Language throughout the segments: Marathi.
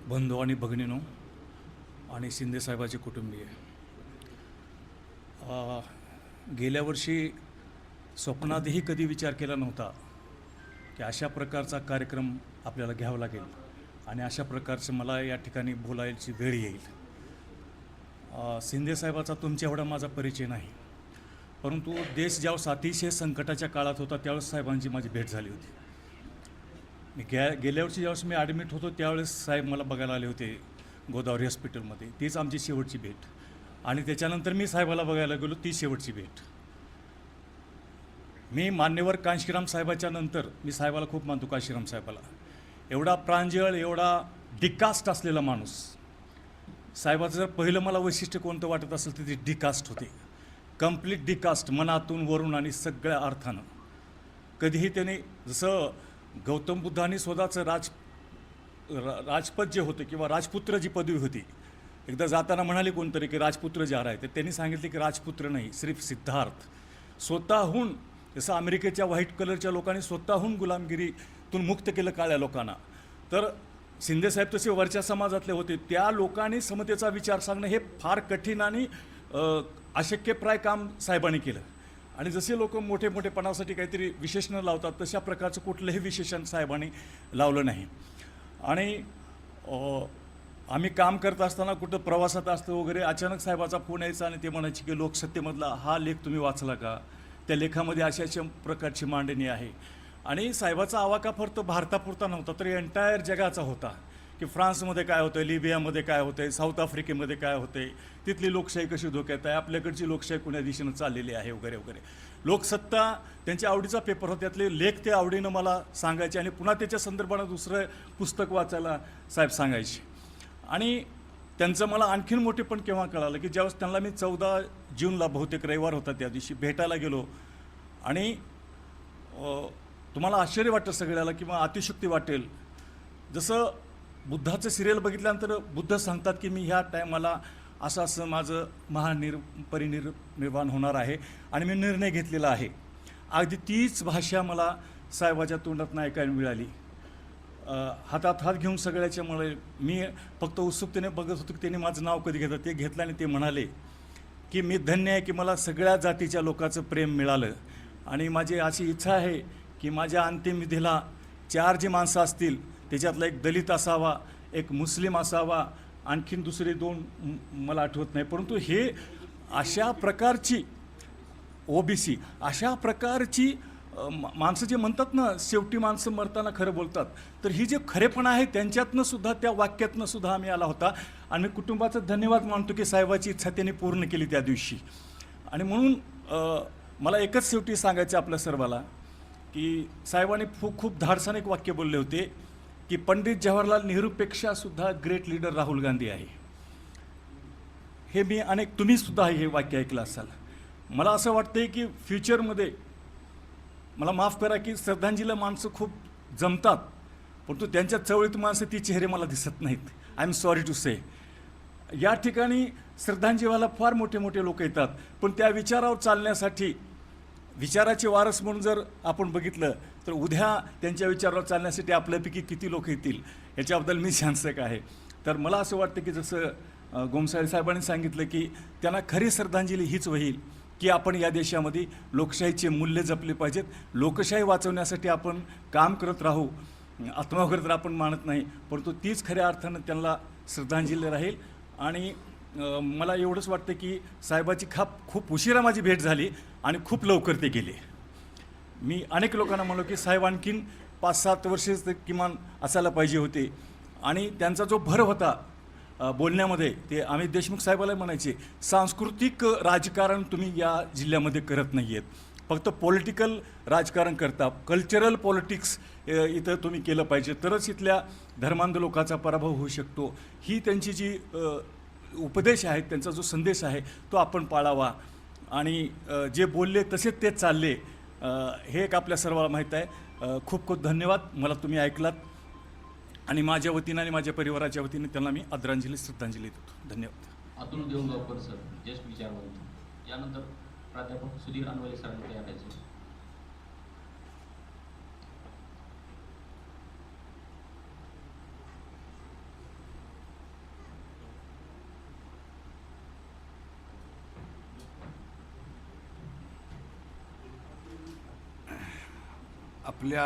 बंधू आणि भगिनीनो आणि शिंदेसाहेबाचे कुटुंबीय, गेल्या वर्षी स्वप्नातही कधी विचार केला नव्हता की अशा प्रकारचा कार्यक्रम आपल्याला घ्यावा लागेल आणि अशा प्रकारचं मला या ठिकाणी बोलायची वेळ येईल. शिंदेसाहेबाचा तुमच्या एवढा माझा परिचय नाही, परंतु देश ज्यावेळेस अतिशय संकटाच्या काळात होता त्यावेळेस साहेबांची माझी भेट झाली होती. मी गेल्या वर्षी ज्यावेळेस मी ॲडमिट होतो त्यावेळेस साहेब मला बघायला आले होते गोदावरी हॉस्पिटलमध्ये. तीच आमची शेवटची भेट. आणि त्याच्यानंतर मी साहेबाला बघायला गेलो, ती शेवटची भेट. मी मान्यवर कांशीराम साहेबाच्या नंतर मी साहेबाला खूप मानतो. कांशीराम साहेबाला एवढा प्रांजळ, एवढा डिकास्ट असलेला माणूस. साहेबाचं जर पहिलं मला वैशिष्ट्य कोणतं वाटत असेल तर ते डिकास्ट होते. कम्प्लीट डिकास्ट, मनातून वरून आणि सगळ्या अर्थानं. कधीही त्याने, जसं गौतम बुद्धांनी स्वतःचं राजपद जे होतं किंवा राजपुत्र जी पदवी होती, एकदा जाताना म्हणाले कोणतरी की राजपुत्र जे आहे, तर त्यांनी सांगितले की राजपुत्र नाही, सिर्फ सिद्धार्थ. स्वतःहून, जसं अमेरिकेच्या व्हाईट कलरच्या लोकांनी स्वतःहून गुलामगिरीतून मुक्त केलं काळ्या लोकांना, तर शिंदेसाहेब तसे वरच्या समाजातले होते. त्या लोकांनी समतेचा विचार सांगणं हे फार कठीण आणि अशक्यप्राय काम साहेबांनी केलं. आणि जसे लोक मोठे मोठेपणासाठी काहीतरी विशेषणं लावतात, तशा प्रकारचं कुठलंही विशेषण साहेबांनी लावलं नाही. आणि आम्ही काम करत असताना कुठं प्रवासात असतो वगैरे, अचानक साहेबाचा फोन यायचा आणि ते म्हणायचे की लोकसत्तेमधला हा लेख तुम्ही वाचला का? त्या लेखामध्ये अशा अशा प्रकारची मांडणी आहे. आणि साहेबाचा आवाका फक्त भारतापुरता नव्हता, तर एंटायर जगाचा होता की फ्रान्समध्ये काय होतं आहे, लिबियामध्ये काय होतं आहे, साऊथ आफ्रिकेमध्ये काय होतं आहे, तिथली लोकशाही कशी धोक्यात आहे, आपल्याकडची लोकशाही कुण्या दिशेनं चाललेली आहे वगैरे वगैरे. लोकसत्ता त्यांच्या आवडीचा पेपर होता, त्यातले लेख ते आवडीनं मला सांगायचे आणि पुन्हा त्याच्या संदर्भानं दुसरं पुस्तक वाचायला साहेब सांगायचे. आणि त्यांचं मला आणखीन मोठेपण केव्हा कळालं की ज्यावेळेस त्यांना मी 14 जूनला, बहुतेक रविवार होता त्या दिवशी, भेटायला गेलो. आणि तुम्हाला आश्चर्य वाटेल सगळ्याला किंवा अतिशयोक्ती वाटेल, जसं बुद्धाचं सिरियल बघितल्यानंतर बुद्ध सांगतात की मी ह्या टायमाला असं असं माझं परिनिर्वाण होणार आहे आणि मी निर्णय घेतलेला आहे. अगदी तीच भाषा मला साहेबाच्या तोंडातून ऐकायला मिळाली. हातात हात घेऊन सगळ्याच्यामुळे मी फक्त उत्सुकतेने बघत होतो की त्यांनी माझं नाव कधी घेतात. ते घेतलं आणि ते म्हणाले की मी धन्य आहे की मला सगळ्या जातीच्या लोकांचं प्रेम मिळालं आणि माझी अशी इच्छा आहे की माझ्या अंतिम विधीला 4 जी माणसं असतील, त्याच्यातला एक दलित असावा, एक मुस्लिम असावा, आणखीन दुसरे 2 मला आठवत नाही, परंतु हे अशा प्रकारची OBC, अशा प्रकारची माणसं जे म्हणतात ना, शेवटी माणसं मरताना खरं बोलतात, तर ही जे खरेपण आहे त्यांच्यातनं सुद्धा, त्या वाक्यातनं सुद्धा आम्ही आला होता. आणि मी कुटुंबाचं धन्यवाद मानतो की साहेबाची इच्छा त्यांनी पूर्ण केली त्या दिवशी. आणि म्हणून मला एकच शेवटी सांगायचं आपल्या सर्वाला की साहेबांनी खूप धाडसाने एक वाक्य बोलले होते की पंडित जवाहरलाल नेहरूपेक्षा सुद्धा ग्रेट लीडर राहुल गांधी आहे. हे मी तुम्ही सुद्धा हे वाक्य ऐकलं असाल. मला असं वाटतंय की फ्युचरमध्ये, मला माफ करा की श्रद्धांजलीला माणसं खूप जमतात, परंतु त्यांच्या चवळीत माणसं ती चेहरे मला दिसत नाहीत. आय एम सॉरी टू से. या ठिकाणी श्रद्धांजलीला फार मोठे मोठे लोक येतात, पण त्या विचारावर चालण्यासाठी, विचाराचे वारस म्हणून जर आपण बघितलं तर उद्या त्यांच्या विचारावर चालण्यासाठी आपल्यापैकी किती लोक येतील याच्याबद्दल मी शांतक आहे. तर मला असं वाटतं की जसं गोमसाळे साहेबांनी सांगितलं की त्यांना खरी श्रद्धांजली हीच होईल की आपण या देशामध्ये लोकशाहीचे मूल्य जपले पाहिजेत. लोकशाही वाचवण्यासाठी आपण काम करत राहू. आत्मावगैरे तर आपण मानत नाही, परंतु तीच खऱ्या अर्थानं त्यांना श्रद्धांजली राहील. आणि मला एवढंच वाटतं की साहेबाची खूप उशिरा माझी भेट झाली आणि खूप लवकर ते गेले. मी अनेक लोकांना म्हणलो की साहेब आणखीन 5-7 वर्षेच किमान असायला पाहिजे होते. आणि त्यांचा जो भर होता बोलण्यामध्ये, ते अमित देशमुख साहेबाला म्हणायचे, सांस्कृतिक राजकारण तुम्ही या जिल्ह्यामध्ये करत नाही आहेत, फक्त पॉलिटिकल राजकारण करता. कल्चरल पॉलिटिक्स इथं तुम्ही केलं पाहिजे, तरच इथल्या धर्मांध लोकांचा पराभव होऊ शकतो. ही त्यांची जी उपदेश आहेत, त्यांचा जो संदेश आहे तो आपण पाळावा. आणि जे बोलले तसेच ते चालले, हे एक आपल्या सर्वांना माहीत आहे. खूप खूप धन्यवाद, मला तुम्ही ऐकलात. आणि माझ्या वतीनं आणि माझ्या परिवाराच्या वतीने त्यांना मी आदरांजली, श्रद्धांजली देतो. धन्यवाद. अतुल देवगावकर सर, ज्येष्ठ विचारवंत. यानंतर प्राध्यापक सुधीर अनवले सरांकडे यायचे. आपल्या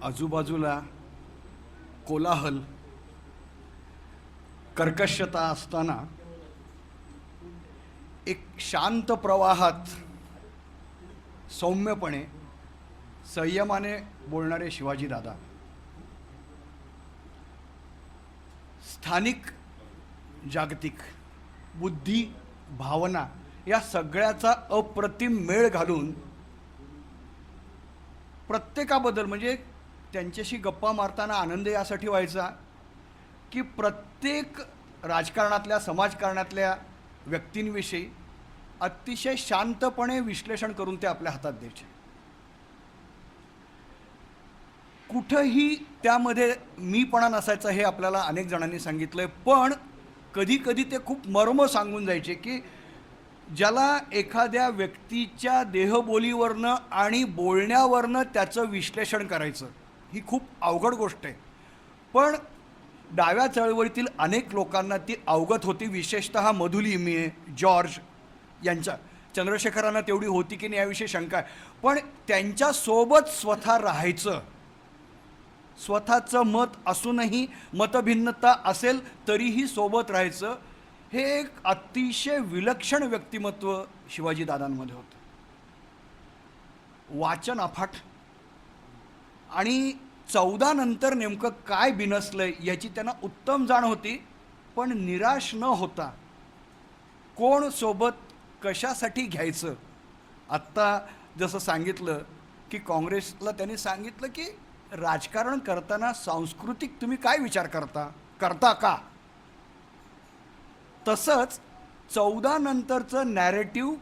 आजूबाजूला कोलाहल कर्कशता असताना एक शांत प्रवाहात सौम्यपणे संयमाने बोलणारे शिवाजी दादा, स्थानिक जागतिक बुद्धी भावना या सगळ्याचा अप्रतिम मेळ घालून प्रत्येकाबद्दल, म्हणजे त्यांच्याशी गप्पा मारताना आनंद यासाठी व्हायचा की प्रत्येक राजकारणातल्या समाजकारणातल्या व्यक्तींविषयी अतिशय शांतपणे विश्लेषण करून ते आपल्या हातात द्यायचे. कुठंही त्यामध्ये मीपणा नसायचा हे आपल्याला अनेक जणांनी सांगितलंय, पण कधी कधी ते खूप मर्म सांगून जायचे की ज्याला एखाद्या व्यक्तीच्या देहबोलीवरनं आणि बोलण्यावरनं त्याचं विश्लेषण करायचं ही खूप अवघड गोष्ट आहे, पण डाव्या चळवळीतील अनेक लोकांना ती अवगत होती. विशेषतः मधुली इमिये, जॉर्ज यांच्या, चंद्रशेखरांना तेवढी होती की नाही याविषयी शंका आहे, पण त्यांच्यासोबत स्वतः राहायचं, स्वतःचं मत असूनही मतभिन्नता असेल तरीही सोबत राहायचं, हे एक अतिशय विलक्षण व्यक्तिमत्व शिवाजीदादांमध्ये होतं. वाचन अफाट आणि 14 नंतर नेमकं काय बिनसलंय याची त्यांना उत्तम जाण होती, पण निराश न होता कोण सोबत कशासाठी घ्यायचं. आत्ता जसं सांगितलं की काँग्रेसला त्यांनी सांगितलं की राजकारण करताना सांस्कृतिक तुम्ही काय विचार करता का, तसंच 14 नंतरचं नॅरेटिव्ह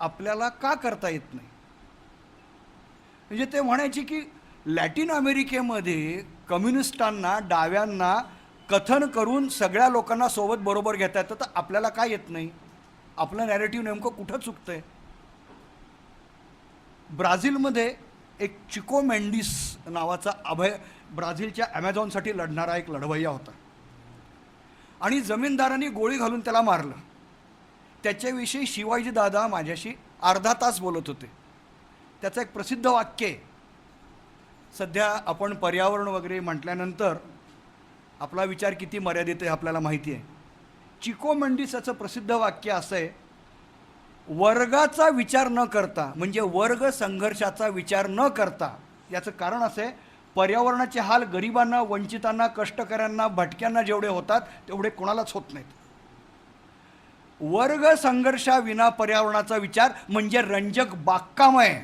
आपल्याला का करता येत नाही. म्हणजे ते म्हणायचे की लॅटिन अमेरिकेमध्ये कम्युनिस्टांना, डाव्यांना कथन करून सगळ्या लोकांना सोबत बरोबर घेता येतं, तर आपल्याला काय येत नाही, आपलं नॅरेटिव्ह नेमकं कुठं चुकतंय. ब्राझीलमध्ये एक चिको मेंडिस नावाचा ब्राझीलच्या ॲमेझॉनसाठी लढणारा एक लढवय्या होता आणि जमीनदारांनी गोळी घालून त्याला मारलं. त्याच्याविषयी शिवाजी दादा माझ्याशी अर्धा तास बोलत होते. त्याचं एक प्रसिद्ध वाक्य आहे, सध्या आपण पर्यावरण वगैरे म्हटल्यानंतर आपला विचार किती मर्यादित आहे आपल्याला माहिती आहे. चिको मेंडिस याचं प्रसिद्ध वाक्य असं आहे, वर्गाचा विचार न करता, म्हणजे वर्ग संघर्षाचा विचार न करता, याचं कारण असं आहे पर्यावरणाचे हाल गरिबांना, वंचितांना, कष्टकऱ्यांना, भटक्यांना जेवढे होतात तेवढे कोणालाच होत नाहीत. वर्ग संघर्षाविना पर्यावरणाचा विचार म्हणजे रंजक बागकामय,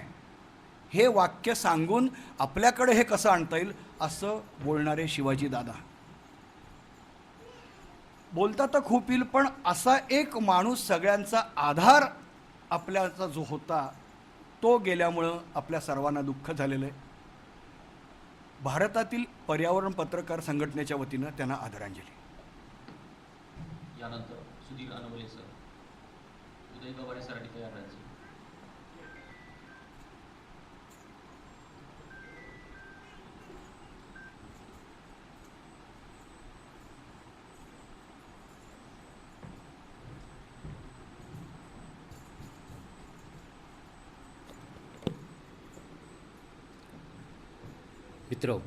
हे वाक्य सांगून आपल्याकडे हे कसं आणता येईल असं बोलणारे शिवाजी दादा. बोलता तर खूप येईल, पण असा एक माणूस, सगळ्यांचा आधार आपल्याचा जो होता तो गेल्यामुळं आपल्या सर्वांना दुःख झालेलं आहे. भारतातील पर्यावरण पत्रकार संघटनेच्या वतीनं त्यांना आदरांजली. यानंतर सुधीर अनवले सर, उदय गवारेसाठी तयार राहायचे. मित्रो,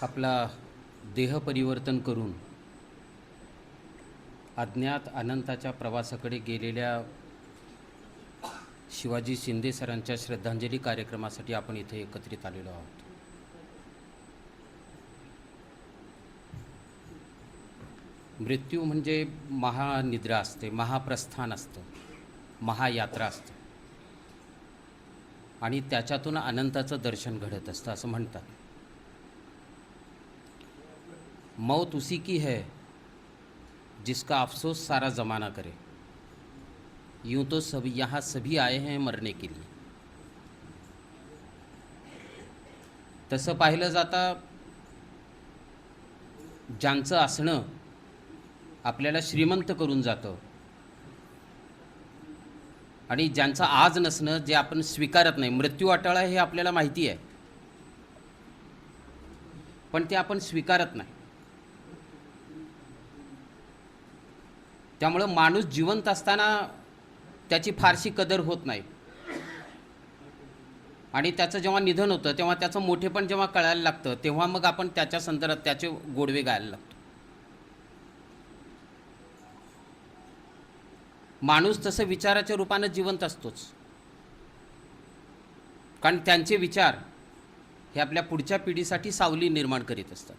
आपला देह परिवर्तन करून अज्ञात अनंताच्या प्रवासाकडे गेलेल्या शिवाजी शिंदे सरांच्या श्रद्धांजली कार्यक्रमासाठी आपण इथे एकत्रित आलेलो आहोत. मृत्यू म्हणजे महानिद्रा असते, महाप्रस्थान असतं, महायात्रा असते आणि त्याच्यातून अनंताचं दर्शन घडत असतं असं म्हणतात. मौत उसी की है जिसका अफसोस सारा ज़माना करे, यूं तो सब यहाँ सभी आए हैं मरने के लिए. तसं पाहिलं जाता ज्यांचं असणं आपल्याला श्रीमंत करून जातं आणि ज्यांचं आज नसणं जे आपण स्वीकारत नाही, मृत्यू अटळ आहे हे आपल्याला माहिती आहे पण ते आपण स्वीकारत नाही. त्यामुळं माणूस जिवंत असताना त्याची फारशी कदर होत नाही. आणि त्याचं जेव्हा निधन होतं तेव्हा त्याचं मोठेपण जेव्हा कळायला लागतं तेव्हा मग आपण त्याच्या संदर्भात त्याचे गोडवे गायला लागतो. माणूस तसं विचाराच्या रूपानं जिवंत असतोच, कारण त्यांचे विचार हे आपल्या पुढच्या पिढीसाठी सावली निर्माण करीत असतात.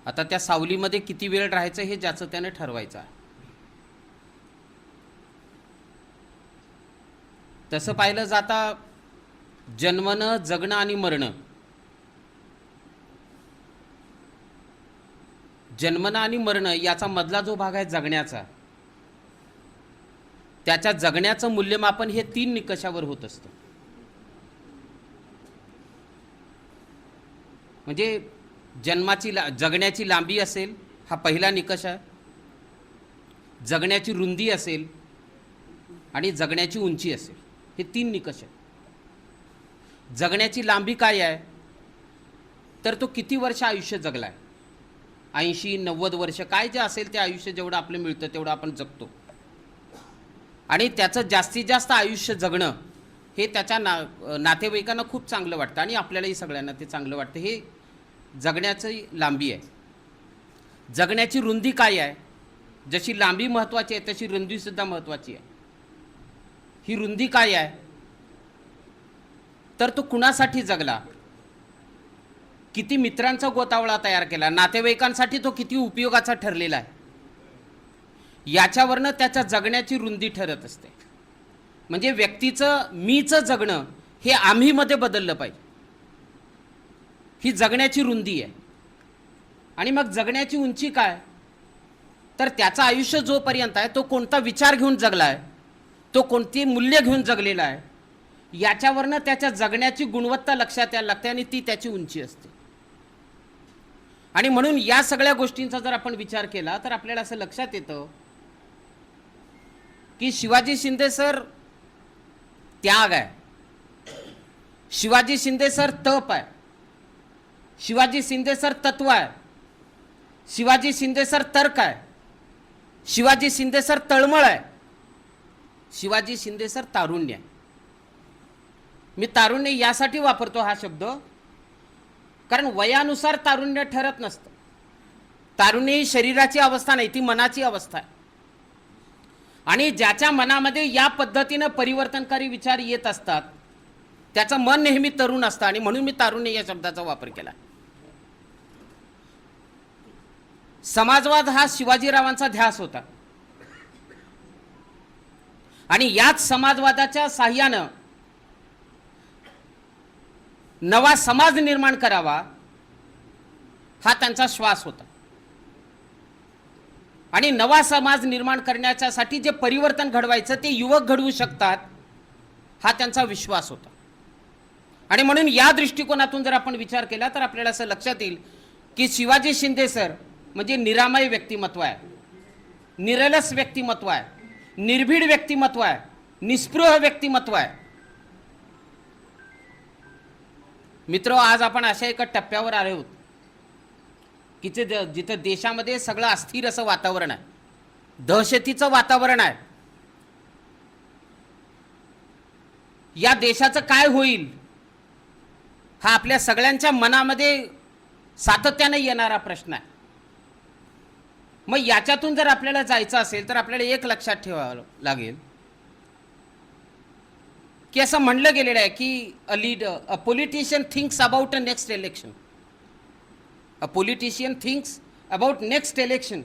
आता त्या सावलीमध्ये किती वेळ राहायचं हे ज्याचं त्याने ठरवायचं आहे. तसं पाहिलं जाता जन्मणं, जगणं आणि मरणं, जन्मणं आणि मरणं याचा मधला जो भाग आहे जगण्याचा, त्याच्या जगण्याचं मूल्यमापन हे 3 निकषावर होत असतं. म्हणजे जगण्याची लांबी असेल हा पहिला निकष आहे, जगण्याची रुंदी असेल आणि जगण्याची उंची असेल, हे 3 निकष आहेत. जगण्याची लांबी काय आहे तर तो किती वर्ष आयुष्य जगलाय, 80-90 वर्ष काय जे असेल ते आयुष्य जेवढं आपलं मिळतं तेवढं आपण जगतो. आणि त्याचं जास्तीत जास्त आयुष्य जगणं हे त्याच्या नातेवाईकांना खूप चांगलं वाटतं आणि आपल्यालाही सगळ्यांना ते चांगलं वाटतं. हे जगण्याची लांबी आहे. जगण्याची रुंदी काय आहे, जशी लांबी महत्त्वाची आहे तशी रुंदीसुद्धा महत्त्वाची आहे. ही रुंदी काय आहे तर तो कुणासाठी जगला, किती मित्रांचा गोतावळा तयार केला, नातेवाईकांसाठी तो किती उपयोगाचा ठरलेला आहे, याच्यावरनं त्याच्या जगण्याची रुंदी ठरत असते. म्हणजे व्यक्तीचं मीचं जगणं हे आम्हीमध्ये बदललं पाहिजे, ही जगण्याची रुंदी आहे. आणि मग जगण्याची उंची काय तर त्याचं आयुष्य जोपर्यंत आहे तो कोणता विचार घेऊन जगला आहे, तो कोणती मूल्य घेऊन जगलेला आहे, याच्यावरनं त्याच्या जगण्याची गुणवत्ता लक्षात यायला लागते आणि ती त्याची उंची असते. आणि म्हणून या सगळ्या गोष्टींचा जर आपण विचार केला तर आपल्याला असं लक्षात येतं की शिवाजी शिंदे सर त्याग आहे, शिवाजी शिंदे सर तप आहे, शिवाजी शिंदे सर तत्व आहे, शिवाजी शिंदे सर तर्क आहे, शिवाजी शिंदे सर तळमळ आहे, शिवाजी शिंदे सर तारुण्य आहे. मी तारुण्य यासाठी वापरतो हा शब्द कारण वयानुसार तारुण्य ठरत नसतं. तारुण्य ही शरीराची अवस्था नाही, ती मनाची अवस्था आहे. आणि ज्याच्या मनामध्ये या पद्धतीनं परिवर्तनकारी विचार येत असतात त्याचं मन नेहमी तरुण असतं आणि म्हणून मी तारुण्य या शब्दाचा वापर केला. समाजवाद हा शिवाजीरावांचा ध्यास होता आणि याच समाजवादाच्या साह्यानं नवा समाज निर्माण करावा हा त्यांचा श्वास होता. आणि नवा समाज निर्माण करण्यासाठी जे परिवर्तन घडवायचं ते युवक घडवू शकतात हा त्यांचा विश्वास होता. आणि म्हणून या दृष्टिकोनातून जर आपण विचार केला तर आपल्याला असं लक्षात येईल की शिवाजी शिंदे सर म्हणजे निरामय व्यक्तिमत्व आहे, निरलस व्यक्तिमत्व आहे, निर्भीड व्यक्तिमत्व आहे, निस्पृह व्यक्तिमत्व आहे. मित्र, आज आपण अशा एका टप्प्यावर आले आहोत की जिथं देशामध्ये सगळं अस्थिर असं वातावरण आहे, दहशतीचं वातावरण आहे. या देशाचं काय होईल हा आपल्या सगळ्यांच्या मनामध्ये सातत्याने येणारा प्रश्न आहे. मग याच्यातून जर आपल्याला जायचं असेल तर आपल्याला एक लक्षात ठेवावं लागेल की असं म्हणलं गेलेलं आहे की a politician thinks about a next election, a politician thinks about next election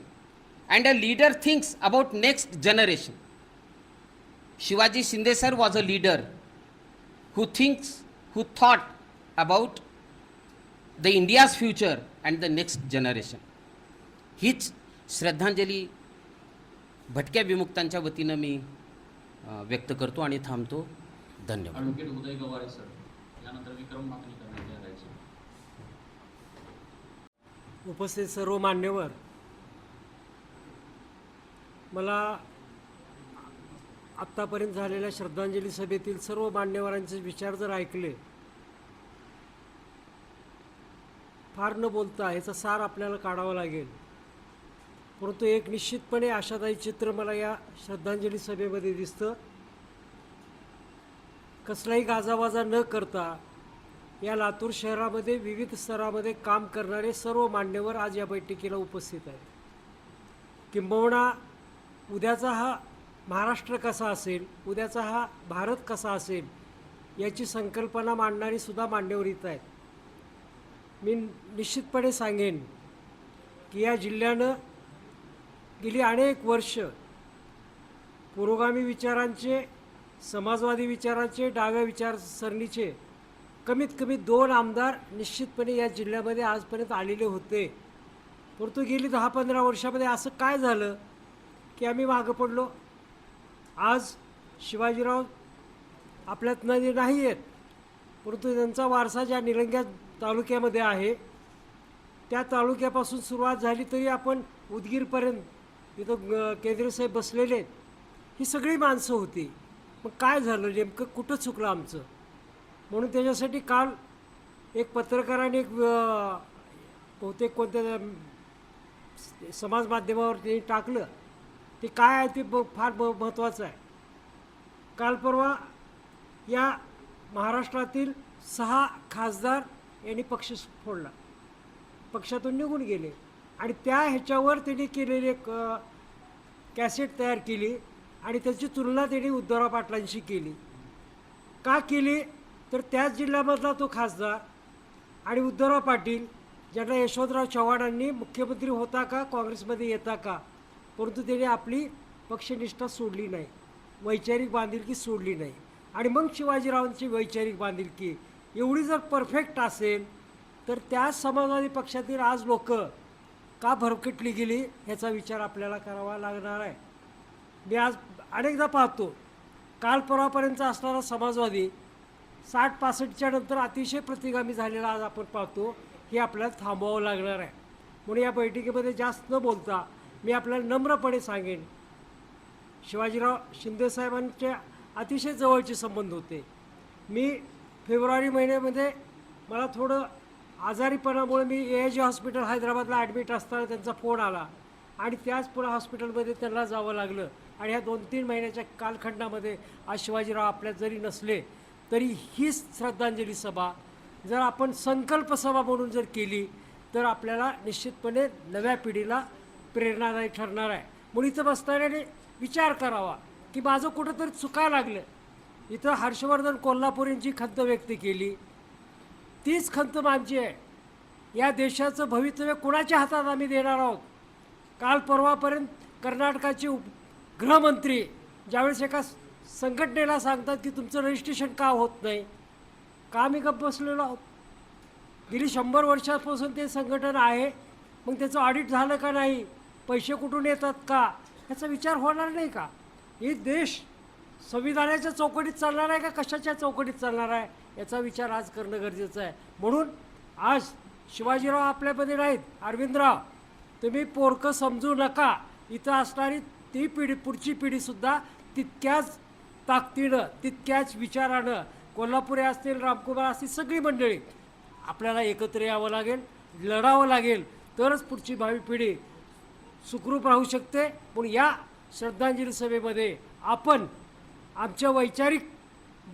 and a leader thinks about next generation. Shivaji Shinde sir was a leader who thought about the India's future and the next generation. हीच श्रद्धांजली भटक्या विमुक्तांच्या वतीनं मी व्यक्त करतो आणि थांबतो. धन्यवाद. ॲडव्होकेट उदय गवारे सर, यानंतर विक्रम मागणी करण्यात येणार आहे. उपस्थित सर्व मान्यवर, मला आत्तापर्यंत झालेल्या श्रद्धांजली सभेतील सर्व मान्यवरांचे विचार जर ऐकले, फार न बोलता ह्याचा सार आपल्याला काढावा लागेल परंतु एक निश्चितपणे आशादायी चित्र मला या श्रद्धांजली सभेमध्ये दिसतं. कसलाही गाजावाजा न करता या लातूर शहरामध्ये विविध स्तरामध्ये काम करणारे सर्व मान्यवर आज या बैठकीला उपस्थित आहेत. किंबहुना उद्याचा हा महाराष्ट्र कसा असेल, उद्याचा हा भारत कसा असेल याची संकल्पना मांडणारी सुद्धा मान्यवर इथं आहेत. मी निश्चितपणे सांगेन की या जिल्ह्यानं गेली अनेक वर्ष पुरोगामी विचारांचे, समाजवादी विचारांचे, डाव्या विचारसरणीचे कमीत कमी 2 आमदार निश्चितपणे या जिल्ह्यामध्ये आजपर्यंत आलेले होते. परंतु गेली 10-15 वर्षामध्ये असं काय झालं की आम्ही मागं पडलो. आज शिवाजीराव आपल्यात नाही आहेत, परंतु त्यांचा वारसा ज्या निलंग्या तालुक्यामध्ये आहे त्या तालुक्यापासून सुरुवात झाली तरी आपण उदगीरपर्यंत इथं केंद्रेसाहेब बसलेले आहेत. ही सगळी माणसं होती. मग काय झालं नेमकं, कुठं चुकलं आमचं? म्हणून त्याच्यासाठी काल एक पत्रकाराने एक बहुतेक कोणत्या समाज माध्यमावर त्यांनी टाकलं. ते काय आहे ते फार महत्त्वाचं आहे. काल परवा या महाराष्ट्रातील 6 खासदार यांनी पक्ष फोडला, पक्षातून निघून गेले आणि त्या ह्याच्यावर त्यांनी केलेले कॅसेट तयार केली आणि त्याची तुलना त्यांनी उद्धवराव पाटलांशी केली. का केली तर त्याच जिल्ह्यामधला तो खासदार आणि उद्धवराव पाटील ज्यांना यशवंतराव चव्हाणांनी मुख्यमंत्री होता का, काँग्रेसमध्ये येता का, परंतु त्यांनी आपली पक्षनिष्ठा सोडली नाही, वैचारिक बांधिलकी सोडली नाही. आणि मग शिवाजीरावांची वैचारिक बांधिलकी एवढी जर परफेक्ट असेल तर त्या समाजवादी पक्षातील आज लोक का भरकटली गेली ह्याचा विचार आपल्याला करावा लागणार आहे. मी आज अनेकदा पाहतो काल परवापर्यंत असणारा समाजवादी 60-65च्या नंतर अतिशय प्रतिगामी झालेला आज आपण पाहतो. हे आपल्याला थांबवावं लागणार आहे. म्हणून या बैठकीमध्ये जास्त न बोलता मी आपल्याला नम्रपणे सांगेन, शिवाजीराव शिंदेसाहेबांचे अतिशय जवळचे संबंध होते. मी फेब्रुवारी महिन्यामध्ये मला थोडं आजारीपणामुळे मी AIG हॉस्पिटल हैदराबादला ॲडमिट असताना त्यांचा फोन आला आणि त्याच पुन्हा हॉस्पिटलमध्ये त्यांना जावं लागलं. आणि ह्या 2-3 महिन्याच्या कालखंडामध्ये आज शिवाजीराव आपल्यात जरी नसले तरी ही श्रद्धांजली सभा जर आपण संकल्प सभा म्हणून जर केली तर आपल्याला निश्चितपणे नव्या पिढीला प्रेरणादायी ठरणार आहे. म्हणून इथं बसणाऱ्याने विचार करावा की माझं कुठंतरी चुका लागलं. इथं हर्षवर्धन कोल्हापुरेंची खंत व्यक्त केली, तीच खंत माझी आहे. या देशाचं भवितव्य कुणाच्या हातात आम्ही देणार आहोत? काल परवापर्यंत कर्नाटकाचे गृहमंत्री ज्यावेळेस एका संघटनेला सांगतात की तुमचं रजिस्ट्रेशन का होत नाही, का आम्ही गप्प बसलेलो आहोत? गेली 100 वर्षापासून ते संघटन आहे, मग त्याचं ऑडिट झालं का नाही, पैसे कुठून येतात का, ह्याचा विचार होणार नाही का? हे देश संविधानाच्या चौकटीत चालणार आहे का कशाच्या चौकटीत चालणार आहे याचा विचार आज करणं गरजेचं आहे. म्हणून आज शिवाजीराव आपल्यामध्ये नाहीत, अरविंदराव तुम्ही पोरकं समजू नका. इथं असणारी ती पिढी, पुढची पिढीसुद्धा तितक्याच ताकदीनं, तितक्याच विचारानं, कोल्हापुरे असतील, रामकुमार असतील, सगळी मंडळी आपल्याला एकत्र यावं लागेल, लढावं लागेल, तरच पुढची भावी पिढी सुखरूप राहू शकते. म्हणून या श्रद्धांजली सभेमध्ये आपण आमच्या वैचारिक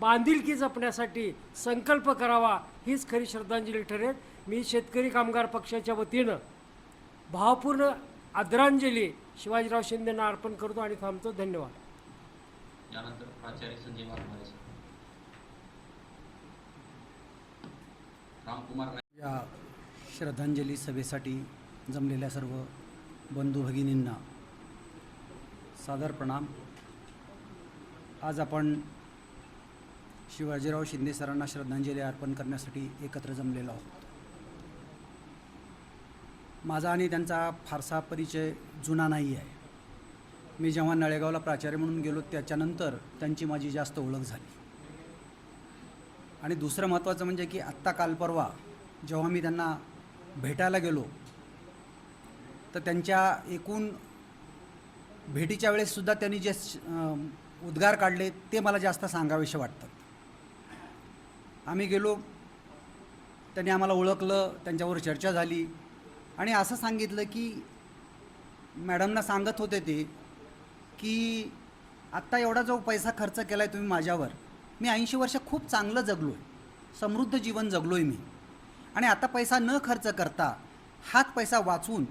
बांधिलकी जपण्यासाठी संकल्प करावा, हीच खरी श्रद्धांजली ठरेल. मी शेतकरी कामगार पक्षाच्या वतीनं भावपूर्ण आदरांजली शिवाजीराव शिंदेंना अर्पण करतो आणि थांबतो. धन्यवाद. यानंतर प्राचार्य संजय वाघमारे सर. रामकुमार नाईक. या श्रद्धांजली सभेसाठी जमलेल्या सर्व बंधू भगिनींना सादर प्रणाम. आज आपण शिवाजीराव शिंदे सरांना श्रद्धांजली अर्पण करण्यासाठी एकत्र जमलेलो आहोत. माझा आणि त्यांचा फारसा परिचय जुना नाही आहे. मी जेव्हा नळेगावला प्राचार्य म्हणून गेलो त्याच्यानंतर त्यांची माझी जास्त ओळख झाली. आणि दुसरं महत्त्वाचं म्हणजे की आत्ता काल परवा जेव्हा मी त्यांना भेटायला गेलो तर त्यांच्या एकूण भेटीच्या वेळेससुद्धा त्यांनी जे उद्गार काढले ते मला जास्त सांगावेसे वाटतात. आम्ही गेलो, त्यांनी आम्हाला ओळखलं, त्यांच्यावर चर्चा झाली आणि असं सांगितलं की मॅडमना सांगत होते ते की आत्ता एवढा जो पैसा खर्च केला आहे तुम्ही माझ्यावर, मी 80 वर्ष खूप चांगलं जगलो आहे, समृद्ध जीवन जगलो आहे मी, आणि आता पैसा न खर्च करता हाच पैसा वाचवून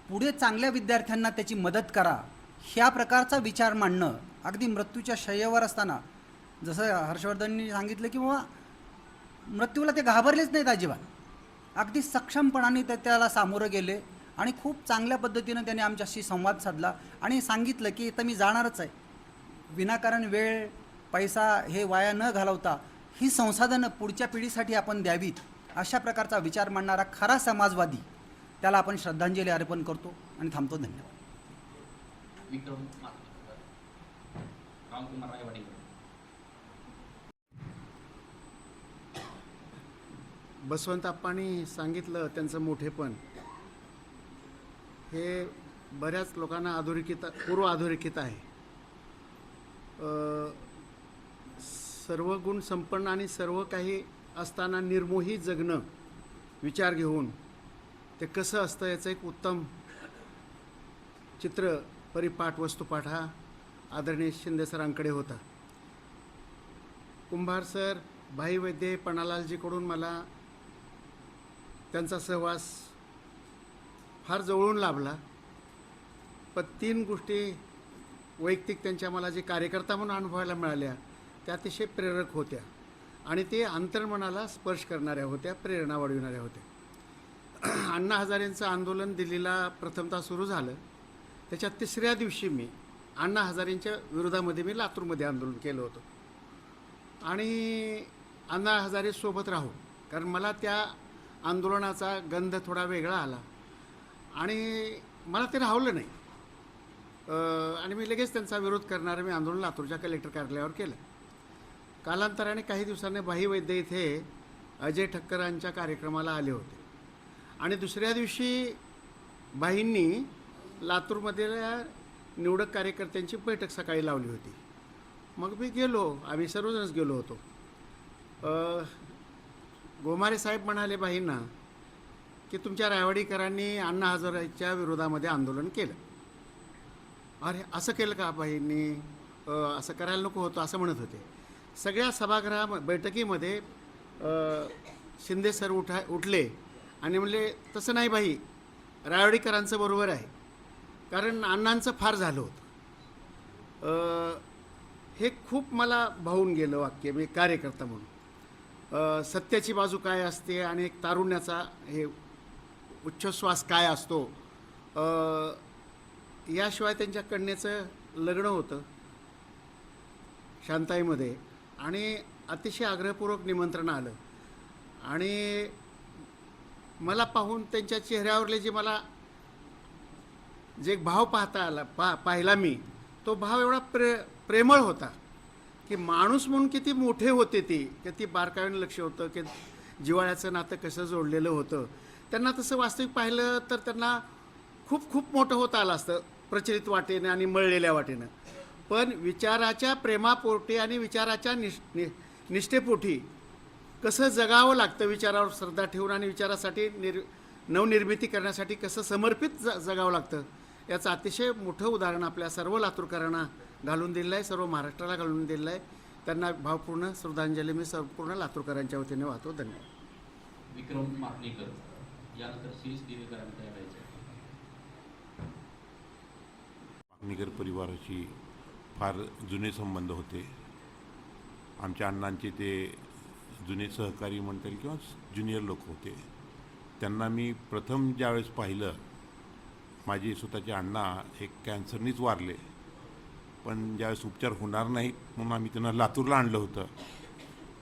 पुढे चांगल्या विद्यार्थ्यांना त्याची मदत करा, ह्या प्रकारचा विचार मांडणं अगदी मृत्यूच्या शय्येवर असताना, जसं हर्षवर्धननी सांगितलं की बाबा मृत्यूला ते घाबरलेच नाहीत अजिबात, अगदी सक्षमपणाने ते त्याला सामोरं गेले आणि खूप चांगल्या पद्धतीनं त्याने आमच्याशी संवाद साधला आणि सांगितलं की आता मी जाणारच आहे, विनाकारण वेळ पैसा हे वाया न घालवता ही संसाधनं पुढच्या पिढीसाठी आपण द्यावीत, अशा प्रकारचा विचार मांडणारा खरा समाजवादी, त्याला आपण श्रद्धांजली अर्पण करतो आणि थांबतो. धन्यवाद. विक्रम मातलेकर, रामकुमार रायवाडीकर. बसवंत आप्पांनी सांगितलं त्यांचं मोठेपण हे बऱ्याच लोकांना पूर्व अधोरेखित आहे. सर्व गुण संपन्न आणि सर्व काही असताना निर्मोही जगणं विचार घेऊन ते कसं असतं याचं एक उत्तम चित्र परिपाठ वस्तुपाठ हा आदरणीय शिंदे सरांकडे होता. कुंभार सर, भाई वैद्य, पणालालजीकडून मला त्यांचा सहवास फार जवळून लाभला. पण 3 गोष्टी वैयक्तिक त्यांच्या मला जे कार्यकर्ता म्हणून अनुभवायला मिळाल्या त्या अतिशय प्रेरक होत्या आणि ते अंतर्मनाला स्पर्श करणाऱ्या होत्या, प्रेरणा वाढविणाऱ्या होत्या. अण्णा हजारेंचं आंदोलन दिल्लीला प्रथमतः सुरू झालं, त्याच्या 3ऱ्या दिवशी मी अण्णा हजारेंच्या विरोधामध्ये मी लातूरमध्ये आंदोलन केलं होतं आणि अण्णा हजारे सोबत राहू, कारण मला त्या आंदोलनाचा गंध थोडा वेगळा आला आणि मला ते राहवलं नाही आणि मी लगेच त्यांचा विरोध करणारं मी आंदोलन लातूरच्या कलेक्टर कार्यालयावर केलं. कालांतराने काही दिवसांनी भाई वैद्य इथे अजय ठक्करांच्या कार्यक्रमाला आले होते आणि दुसऱ्या दिवशी भाईंनी लातूरमधल्या निवडक कार्यकर्त्यांची बैठक सकाळी लावली होती. मग मी गेलो, आम्ही सर्वजणच गेलो होतो. गोमारे साहेब म्हणाले भाईंना की तुमच्या रायवाडीकरांनी अण्णा हजारेच्या विरोधामध्ये आंदोलन केलं. अरे असं केलं का भाईंनी, असं करायला नको होतं असं म्हणत होते. सगळ्या बैठकीमध्ये शिंदे सर उठले आणि म्हणले तसं नाही भाई, रायवाडीकरांचं बरोबर आहे, कारण अण्णांचं फार झालं होतं. हे खूप मला भावून गेलं वाक्य, मी कार्यकर्ता म्हणून. सत्याची बाजू काय असते आणि एक तारुण्याचा हे उच्छ्वास काय असतो, याशिवाय त्यांच्या कन्येचं लग्न होतं शांताईमध्ये आणि अतिशय आग्रहपूर्वक निमंत्रण आलं आणि मला पाहून त्यांच्या चेहऱ्यावरले जे मला जे भाव पाहता आला पाहिला मी, तो भाव एवढा प्रेमळ होता की माणूस म्हणून किती मोठे होते ते, किती बारकाईने लक्ष होतं, की जिव्हाळ्याचं नातं कसं जोडलेलं होतं. त्यांना तसं वास्तविक पाहिलं तर त्यांना खूप खूप मोठं होता आलं असतं प्रचलित वाटेनं आणि मळलेल्या वाटेनं. पण विचाराच्या प्रेमापोटी आणि विचाराच्या निष्ठेपोटी कसं जगावं लागतं, विचारावर श्रद्धा ठेवून आणि विचारासाठी नवनिर्मिती करण्यासाठी कसं समर्पित जगावं लागतं, याचं अतिशय मोठं उदाहरण आपल्या सर्व लातूरकरांना घालून दिलं आहे, सर्व महाराष्ट्राला घालून दिलं आहे. त्यांना भावपूर्ण श्रद्धांजली मी संपूर्ण लातूरकरांच्या वतीने वाहतो. धन्यवाद. विक्रम मातलेकर, यानंतर शिरीष दिवेकरांना तयार करायचं. मागणीकर परिवाराशी फार जुने संबंध होते. आमच्या अण्णांचे ते जुने सहकारी म्हणता येईल किंवा ज्युनियर लोक होते. त्यांना मी प्रथम ज्यावेळेस पाहिलं, माझे स्वतःचे अण्णा एक कॅन्सरनीच वारले, पण ज्यावेळेस उपचार होणार नाहीत म्हणून आम्ही त्यांना लातूरला आणलं होतं,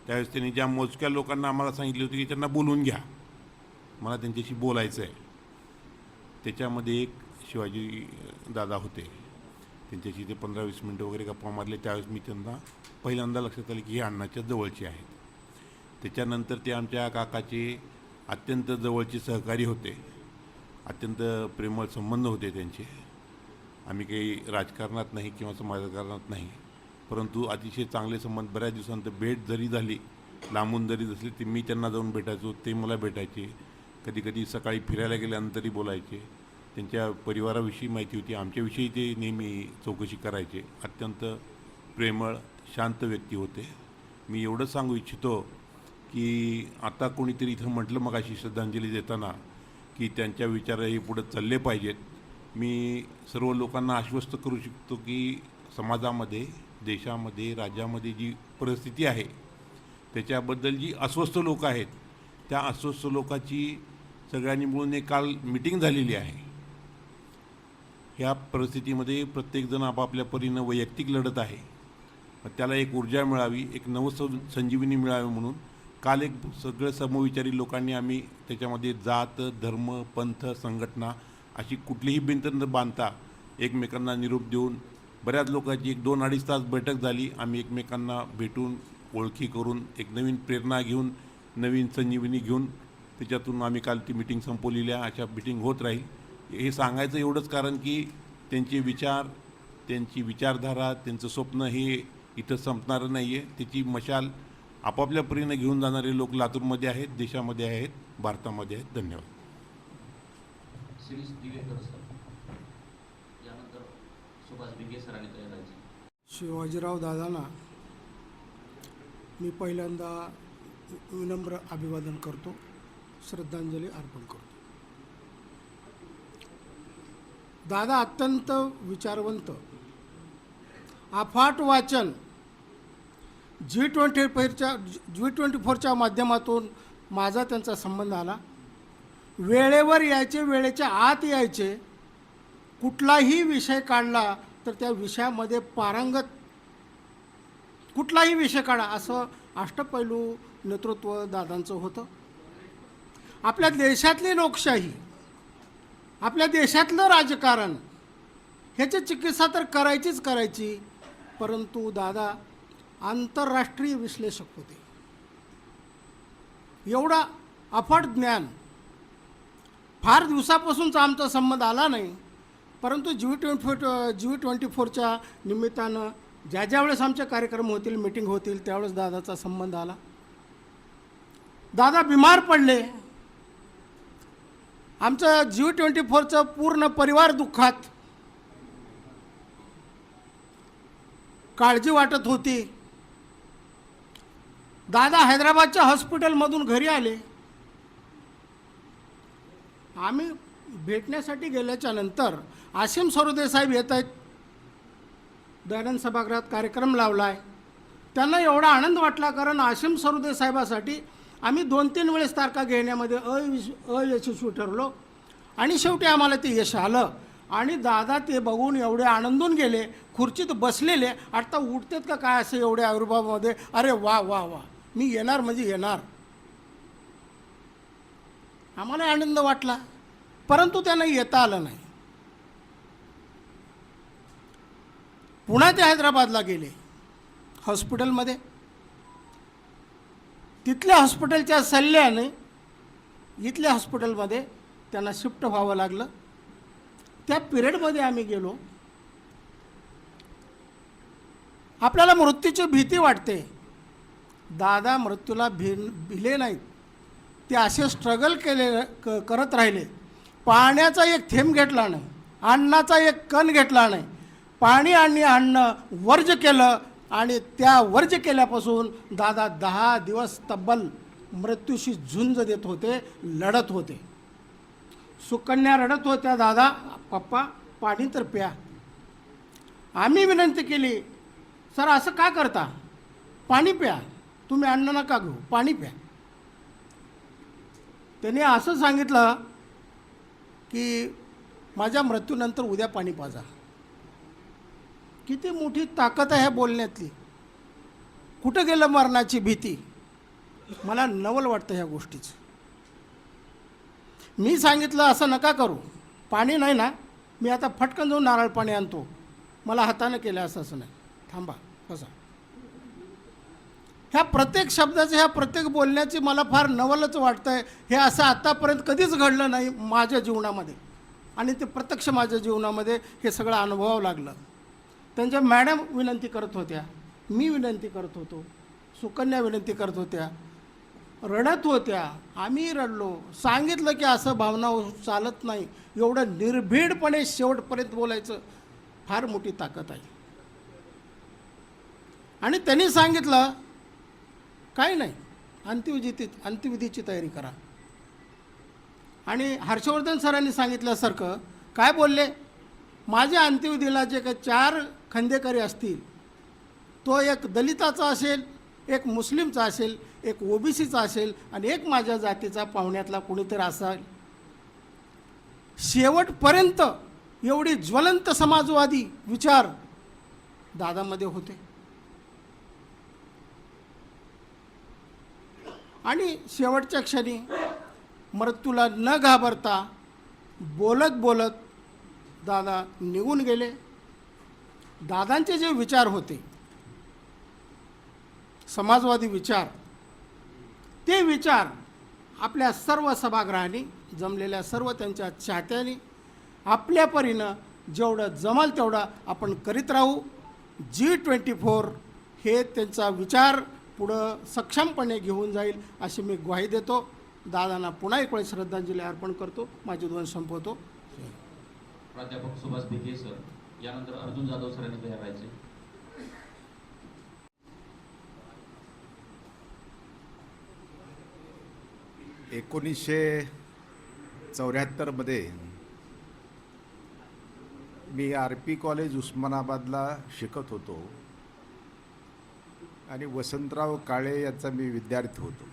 त्यावेळेस त्यांनी ज्या मोजक्या लोकांना आम्हाला सांगितले होते की त्यांना बोलवून घ्या, मला त्यांच्याशी बोलायचं आहे. त्याच्यामध्ये एक शिवाजी दादा होते, त्यांच्याशी ते 15-20 मिनटं वगैरे गप्पा मारले. त्यावेळेस मी त्यांना पहिल्यांदा लक्षात आलं की हे अण्णाच्या जवळचे आहेत. त्याच्यानंतर ते आमच्या काकाचे अत्यंत जवळचे सहकारी होते, अत्यंत प्रेमळ संबंध होते त्यांचे. आम्ही काही राजकारणात नाही किंवा समाजकारणात नाही, परंतु अतिशय चांगले संबंध. बऱ्याच दिवसानंतर भेट जरी झाली, लांबून जरी असली, ते मी त्यांना जाऊन भेटायचो, ते मला भेटायचे. कधी कधी सकाळी फिरायला गेल्यानंतरही बोलायचे. त्यांच्या परिवाराविषयी माहिती होती. आमच्याविषयी ते नेहमी चौकशी करायचे. अत्यंत प्रेमळ शांत व्यक्ती होते. मी एवढं सांगू इच्छितो की आता कोणीतरी इथं म्हटलं मगाशी श्रद्धांजली देताना की त्यांच्या विचारही पुढे चालले पाहिजेत. मी सर्व लोकांना आश्वस्त करू शकतो की समाजामध्ये, देशामध्ये, राज्यामध्ये जी परिस्थिती आहे त्याच्याबद्दल जी अस्वस्थ लोक आहेत, त्या अस्वस्थ लोकांची सगळ्यांनी मिळून एक काल मीटिंग झालेली आहे. ह्या परिस्थितीमध्ये प्रत्येकजण आपापल्या परीनं वैयक्तिक लढत आहे. त्याला एक ऊर्जा मिळावी, एक संजीवनी मिळावी म्हणून काल एक सगळं समविचारी लोकांनी आम्ही त्याच्यामध्ये जात, धर्म, पंथ, संघटना अशी कुठलीही भिंत न बांधता एकमेकांना निरोप देऊन बऱ्याच लोकांची 2-2.5 तास बैठक झाली. आम्ही एकमेकांना भेटून ओळखी करून एक नवीन प्रेरणा घेऊन, नवीन संजीवनी घेऊन त्याच्यातून आम्ही काल ती मिटिंग संपवलेली आहे. अशा मिटिंग होत राहील. हे सांगायचं एवढंच कारण की त्यांचे विचार, त्यांची विचारधारा, त्यांचं स्वप्न हे इथं संपणारं नाही आहे. त्याची मशाल आपापल्या परीनं घेऊन जाणारे लोक लातूरमध्ये आहेत, देशामध्ये आहेत, भारतामध्ये आहेत. धन्यवाद. शिरीष दिवेकर सर, यानंतर सुभाष भिगे सरांनी तयार राहायचे. शिवाजीराव दादांना मी पहिल्यांदा विनम्र अभिवादन करतो, श्रद्धांजली अर्पण करतो. दादा अत्यंत विचारवंत, अफाट वाचन, G24च्या माध्यमातून माझा त्यांचा संबंध आला. वेळेवर यायचे, वेळेच्या आत यायचे. कुठलाही विषय काढला तर त्या विषयामध्ये पारंगत, कुठलाही विषय काढा असं अष्टपैलू नेतृत्व दादांचं होतं. आपल्या देशातली लोकशाही, आपल्या देशातलं राजकारण ह्याची चिकित्सा तर करायचीच करायची, परंतु दादा आंतरराष्ट्रीय विश्लेषक होते. एवढा अफाट ज्ञान, फार दिवसापासूनचा आमचा संबंध आला नाही, परंतु G24च्या निमित्तानं ज्या वेळेस आमचे कार्यक्रम होतील, मीटिंग होतील, त्यावेळेस दादाचा संबंध आला. दादा बिमार पडले. आमचं G24चं पूर्ण परिवार दुःखात, काळजी वाटत होती. दादा हैदराबादच्या हॉस्पिटलमधून घरी आले. आम्ही भेटण्यासाठी गेल्याच्या नंतर आसिम सरोदे साहेब येत आहेत, दयानंद सभागृहात कार्यक्रम लावला आहे. त्यांना एवढा आनंद वाटला कारण आसिम सरोदे साहेबासाठी आम्ही 2-3 वेळेस तारखा घेण्यामध्ये अयशस्वी ठरलो आणि शेवटी आम्हाला ते यश आलं. आणि दादा ते बघून एवढे आनंदून गेले, खुर्चीत बसलेले, आता उठतात का काय असं एवढ्या आविर्भावामध्ये. अरे वा वा वा, मी येणार म्हणजे येणार. आम्हाला आनंद वाटला, परंतु त्यांना येता आलं नाही. पुन्हा ते हैदराबादला गेले हॉस्पिटलमध्ये. तिथल्या हॉस्पिटलच्या सल्ल्याने इथल्या हॉस्पिटलमध्ये त्यांना शिफ्ट व्हावं लागलं. त्या पिरियडमध्ये आम्ही गेलो. आपल्याला मृत्यूची भीती वाटते. दादा मृत्यूला भिले नाहीत. ते असे स्ट्रगल करत राहिले. पाण्याचा एक थेंब घेतला नाही, अन्नाचा एक कण घेतला नाही. पाणी आणि अन्न वर्ज केलं आणि त्या वर्ज केल्यापासून दादा 10 दिवस तब्बल मृत्यूशी झुंज देत होते, लढत होते. सुकन्या रडत होत्या, दादा पप्पा पाणी तर प्या. आम्ही विनंती केली, सर असं का करता, पाणी प्या, तुम्ही अन्न नका घेऊ, पाणी प्या. त्याने असं सांगितलं की माझ्या मृत्यूनंतर उद्या पाणी पाजा. किती मोठी ताकद आहे बोलण्यातली. कुठं गेलं मरणाची भीती. मला नवल वाटतं ह्या गोष्टीचं. मी सांगितलं असं नका करू, पाणी नाही ना, मी आता फटकन जाऊन नारळ पाणी आणतो, मला हाताने केलं असं नाही, थांबा बसा. ह्या प्रत्येक शब्दाचं, ह्या प्रत्येक बोलण्याची मला फार नवलच वाटतं आहे. हे असं आत्तापर्यंत कधीच घडलं नाही माझ्या जीवनामध्ये आणि ते प्रत्यक्ष माझ्या जीवनामध्ये हे सगळं अनुभवावं लागलं. त्यांच्या मॅडम विनंती करत होत्या, मी विनंती करत होतो, सुकन्या विनंती करत होत्या, रडत होत्या, आम्ही रडलो, सांगितलं की असं भावना चालत नाही, एवढं निर्भीडपणे शेवटपर्यंत बोलायचं फार मोठी ताकद आहे. आणि त्यांनी सांगितलं काही नाही, अंत्यविधीची तयारी करा. आणि हर्षवर्धन सरांनी सांगितल्यासारखं काय बोलले, माझ्या अंत्यविधीला जे काही 4 खंदेकरी असतील, तो एक दलिताचा असेल, एक मुस्लिमचा असेल, एक ओबीसीचा असेल आणि एक माझ्या जातीचा पाहुण्यातला कोणीतरी असेल. शेवटपर्यंत एवढी ज्वलंत समाजवादी विचार दादामध्ये होते. आणि शेवटच्या क्षणी मृत्यूला न घाबरता बोलत बोलत दादा निघून गेले. दादांचे जे विचार होते, समाजवादी विचार, ते विचार आपल्या सर्व सभागृहांनी, जमलेल्या सर्व त्यांच्या चाहत्यांनी आपल्या परीनं जेवढं जमल तेवढं आपण करीत राहू. G24 हे त्यांचा विचार पुढं सक्षमपणे घेऊन जाईल अशी मी ग्वाही देतो. दादांना पुन्हा एक वेळ श्रद्धांजली अर्पण करतो. माझे 2 संपवतो. प्राध्यापक सुभाष भिके सर, यानंतर अर्जुन जाधव सरांनी तयार राहायचे. मध्ये मी RP कॉलेज उस्मानाबादला शिकत होतो आणि वसंतराव काळे यांचा मी विद्यार्थी होतो.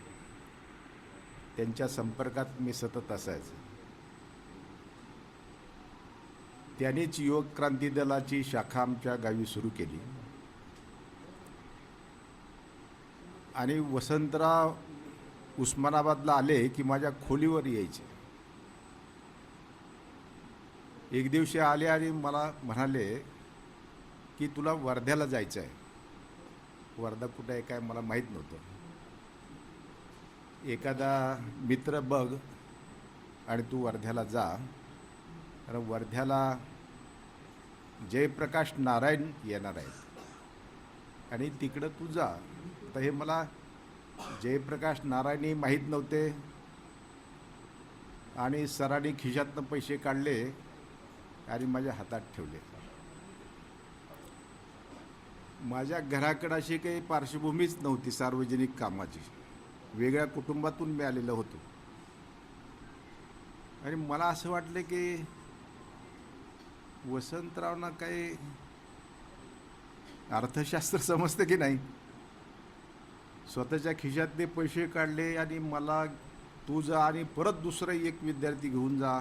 त्यांच्या संपर्कात मी सतत असायचो. त्यांनीच युवक क्रांती दलाची शाखा आमच्या गावी सुरू केली आणि वसंतराव उस्मानाबादला आले की माझ्या खोलीवर यायचे. एक दिवशी आले आणि मला म्हणाले की तुला वर्ध्याला जायचं आहे. वर्धा कुठं आहे काय मला माहीत नव्हतं. एखादा मित्र बघ आणि तू वर्ध्याला जा, कारण वर्ध्याला जयप्रकाश नारायण येणार आहेत आणि तिकडं तू जा. तर हे मला जयप्रकाश नारायणही माहीत नव्हते आणि सरांनी खिशातनं पैसे काढले आणि माझ्या हातात ठेवले. माझ्या घराकडे अशी काही पार्श्वभूमीच नव्हती सार्वजनिक कामाची. वेगळ्या कुटुंबातून मी आलेलो होतो आणि मला असं वाटलं की वसंतरावना काही अर्थशास्त्र समजतं की नाही. स्वतःच्या खिशातले पैसे काढले आणि मला तू जा आणि परत दुसरा एक विद्यार्थी घेऊन जा.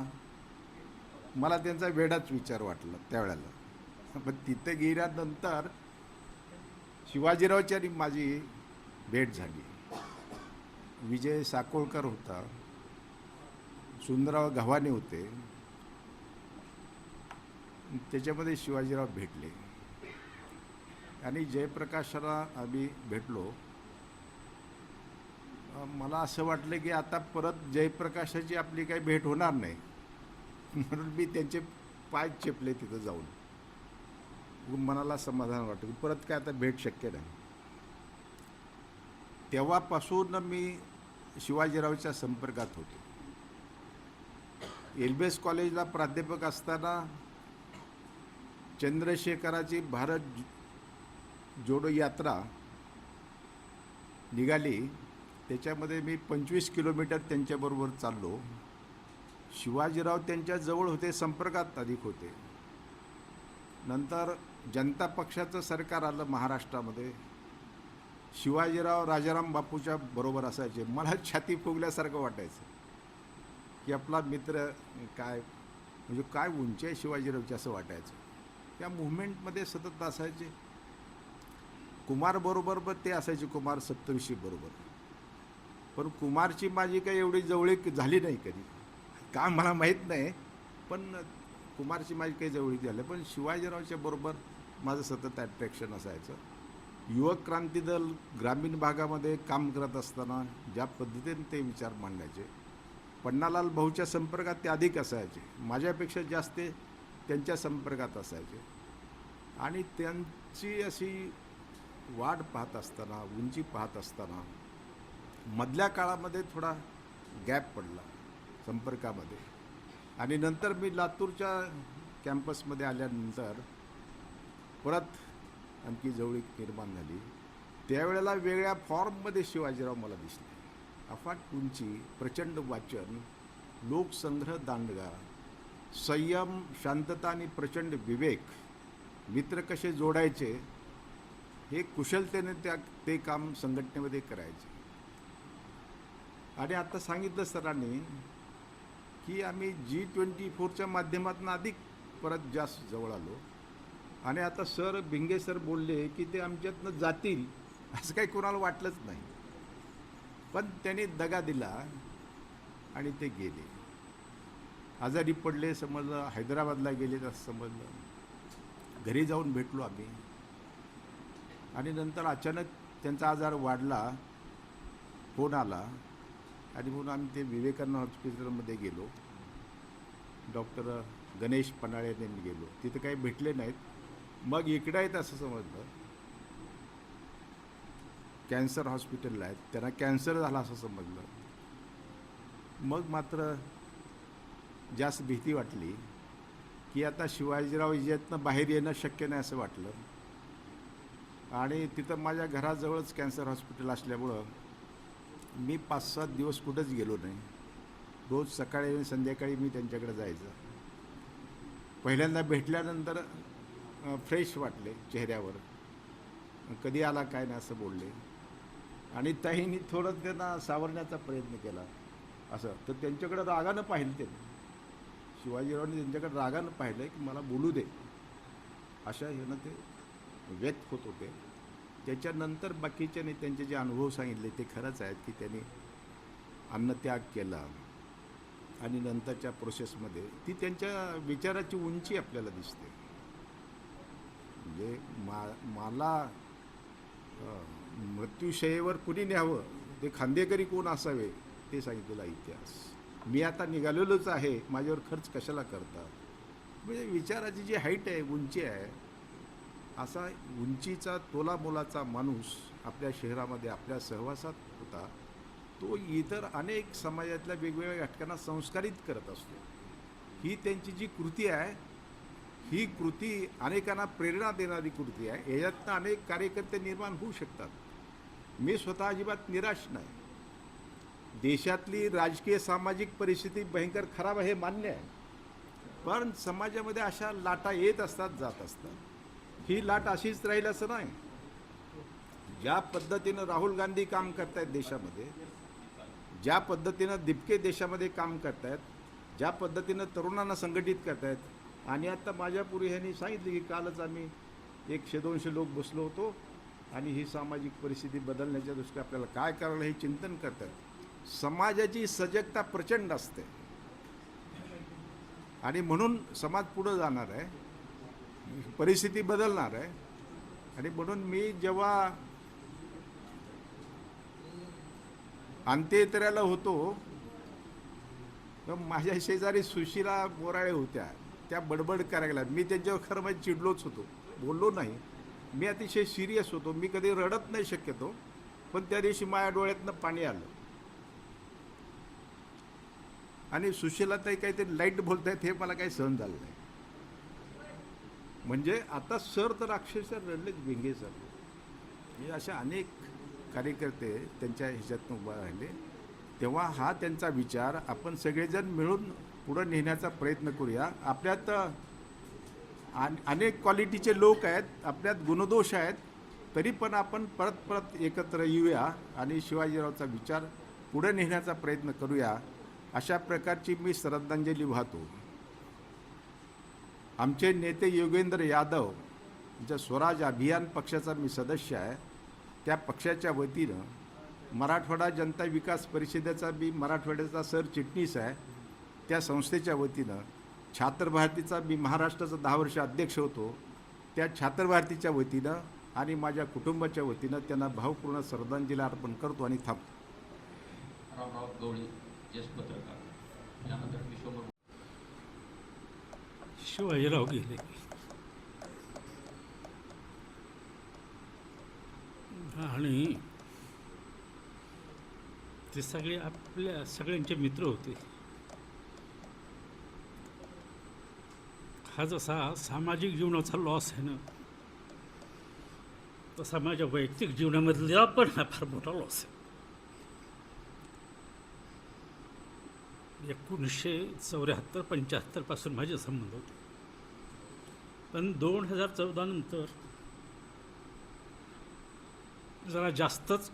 मला त्यांचा वेडाच विचार वाटला त्यावेळेला. पण तिथे गेल्यानंतर शिवाजीरावची आणि माझी भेट झाली. विजय साकोळकर होता, सुंदरराव गव्हाणे होते, त्याच्यामध्ये शिवाजीराव भेटले आणि जयप्रकाशाला आम्ही भेटलो. मला असं वाटलं की आता परत जयप्रकाशाची आपली काही भेट होणार नाही, म्हणून मी त्यांचे पाय चेपले तिथं जाऊन. मनाला समाधान वाटतं की परत काय आता भेट शक्य नाही. तेव्हापासून मी शिवाजीरावच्या संपर्कात होतो. एलबीएस कॉलेजला प्राध्यापक असताना चंद्रशेखराची भारत जोडो यात्रा निघाली. त्याच्यामध्ये मी 25 किलोमीटर त्यांच्याबरोबर चाललो. शिवाजीराव त्यांच्या जवळ होते, संपर्कात अधिक होते. नंतर जनता पक्षाचं सरकार आलं महाराष्ट्रामध्ये. शिवाजीराव राजाराम बापूच्या बरोबर असायचे. मला छाती फुगल्यासारखं वाटायचं की आपला मित्र काय, म्हणजे काय उंची आहे शिवाजीरावची असं वाटायचं. त्या मुव्हमेंटमध्ये सतत असायचे. कुमारबरोबर पण ते असायचे, कुमार सप्तऋषी बरोबर. पण कुमारची माझी काही एवढी जवळीक झाली नाही कधी, का मला माहीत नाही, पण कुमारची माझी काही जवळीक झाली. पण शिवाजीरावच्या बरोबर माझं सतत अट्रॅक्शन असायचं. युवक क्रांती दल ग्रामीण भागामध्ये काम करत असताना ज्या पद्धतीने ते विचार मांडायचे, पन्नालाल भाऊच्या संपर्कात ते अधिक असायचे, माझ्यापेक्षा जास्त ते त्यांच्या संपर्कात असायचे. आणि त्यांची अशी वाढ पाहत असताना, उंची पाहत असताना मधल्या काळामध्ये थोडा गॅप पडला संपर्कामध्ये. आणि नंतर मी लातूरच्या कॅम्पसमध्ये आल्यानंतर परत आणखी जवळीक निर्माण झाली. त्यावेळेला वेगळ्या फॉर्ममध्ये शिवाजीराव मला दिसले. अफाट उंची, प्रचंड वाचन, लोकसंग्रह दांडगा, संयम, शांतता आणि प्रचंड विवेक, मित्र कसे जोडायचे हे कुशलतेने ते काम संघटनेमध्ये करायचे. आणि आता सांगितलं सरांनी की आम्ही G24च्या माध्यमातून अधिक परत जास्त जवळ आलो. आणि आता सर भिंगे सर बोलले की ते आमच्यातनं जातील असं काही कोणाला वाटलंच नाही. पण त्यांनी दगा दिला आणि ते गेले. आजारी पडले समजलं, हैदराबादला गेले असं समजलं. घरी जाऊन भेटलो आम्ही. आणि नंतर अचानक त्यांचा आजार वाढला, फोन आला आणि म्हणून आम्ही ते विवेकानंद हॉस्पिटलमध्ये गेलो. डॉक्टर गणेश पन्हाळे यांनी गेलो. तिथे काही भेटले नाहीत. मग इकडे आहेत असं समजलं. कॅन्सर हॉस्पिटलला आहेत, त्यांना कॅन्सर झाला असं समजलं. मग मात्र जास्त भीती वाटली की आता शिवाजीराव यातनं बाहेर येणं शक्य नाही असं वाटलं. आणि तिथं माझ्या घराजवळच कॅन्सर हॉस्पिटल असल्यामुळं मी 5-7 दिवस कुठंच गेलो नाही. रोज सकाळी आणि संध्याकाळी मी त्यांच्याकडे जायचं. पहिल्यांदा भेटल्यानंतर फ्रेश वाटले चेहऱ्यावर. कधी आला काय नाही असं बोलले. आणि ताईंनी थोडं त्यांना सावरण्याचा प्रयत्न केला असं. तर त्यांच्याकडे रागानं पाहिलं त्यांनी. शिवाजीरावांनी त्यांच्याकडे रागानं पाहिलं की मला बोलू दे अशा ह्यानं ते व्यक्त होत होते. त्याच्यानंतर बाकीच्याने त्यांचे जे अनुभव सांगितले ते खरंच आहेत की त्यांनी अन्नत्याग केला. आणि नंतरच्या प्रोसेसमध्ये ती त्यांच्या विचाराची उंची आपल्याला दिसते. म्हणजे मला मृत्यूशयेवर कुणी न्यावं, ते खांदेकरी कोण असावे ते सांगितलेला इतिहास. मी आता निघालेलोच आहे, माझ्यावर खर्च कशाला करता. म्हणजे विचाराची जी हाईट आहे, उंची आहे, असा उंचीचा तोलामोलाचा माणूस आपल्या शहरामध्ये आपल्या सहवासात होता. तो इतर अनेक समाजातल्या वेगवेगळ्या घटकांना संस्कारित करत असतो. ही त्यांची जी कृती आहे, ही कृती अनेकांना प्रेरणा देणारी कृती आहे. याच्यातनं अनेक कार्यकर्ते निर्माण होऊ शकतात. मी स्वतः अजिबात निराश नाही. देशातली राजकीय सामाजिक परिस्थिती भयंकर खराब आहे हे मान्य आहे. पण समाजामध्ये अशा लाटा येत असतात, जात असतात. ही लाट अशीच राहील असं नाही. ज्या पद्धतीनं राहुल गांधी काम करतायत देशामध्ये, ज्या पद्धतीनं दिपके देशामध्ये काम करतायत, ज्या पद्धतीनं तरुणांना संघटित करतायत. आणि आता माझ्यापूर्वी ह्यांनी सांगितलं की कालच आम्ही 100-200 लोक बसलो होतो आणि ही सामाजिक परिस्थिती बदलण्याच्या दृष्टीने आपल्याला काय करायला हे चिंतन करतात. समाजाची सजगता प्रचंड असते आणि म्हणून समाज पुढं जाणार आहे, परिस्थिती बदलणार आहे. आणि म्हणून मी जेव्हा अंत्ययात्रेला होतो तर माझ्या शेजारी सुशिला बोराळे होत्या. त्या बडबड करायला, मी त्यांच्यावर खरं म्हणजे चिडलोच होतो, बोललो नाही. मी अतिशय सिरियस होतो. मी कधी रडत नाही शक्यतो, पण त्या दिवशी माझ्या डोळ्यातनं पाणी आलं. आणि सुशीलाताई काहीतरी लाईट बोलतायत हे मला काही सहन झालं नाही. म्हणजे आता सर तर अक्षरशः रडलेच, भिंगे सर. हे अशा अनेक कार्यकर्ते त्यांच्या ह्याच्यातून उभा राहिले. तेव्हा हा त्यांचा विचार आपण सगळेजण मिळून पुढं नेण्याचा प्रयत्न करूया. आपल्यात अनेक क्वालिटीचे लोक आहेत, आपल्यात गुणदोष आहेत, तरी पण आपण परत परत एकत्र येऊया आणि शिवाजीरावचा विचार पुढे नेण्याचा प्रयत्न करूया. अशा प्रकारची मी श्रद्धांजली वाहतो. आमचे नेते योगेंद्र यादव ज्या स्वराज अभियान पक्षाचा मी सदस्य आहे, त्या पक्षाच्या वतीनं मराठवाडा जनता विकास परिषदेचा मी मराठवाड्याचा सरचिटणीस आहे. त्या संस्थेच्या वतीनं छात्र भारतीचा मी महाराष्ट्राचा 10 वर्ष अध्यक्ष होतो. त्या छात्र भारतीच्या वतीनं आणि माझ्या कुटुंबाच्या वतीनं त्यांना भावपूर्ण श्रद्धांजली अर्पण करतो आणि थांबतो. रामराव गवळी, ज्येष्ठ पत्रकार. यानंतर विश्वंभर शिवाजीराव गेले आणि ते सगळे आपल्या सगळ्यांचे मित्र होते. हा जसा सामाजिक जीवनाचा लॉस आहे ना, तसा माझ्या वैयक्तिक जीवनामधला पण हा फार मोठा लॉस आहे. 1974-75 पासून माझे संबंध होते, पण 2014 नंतर जरा जास्तच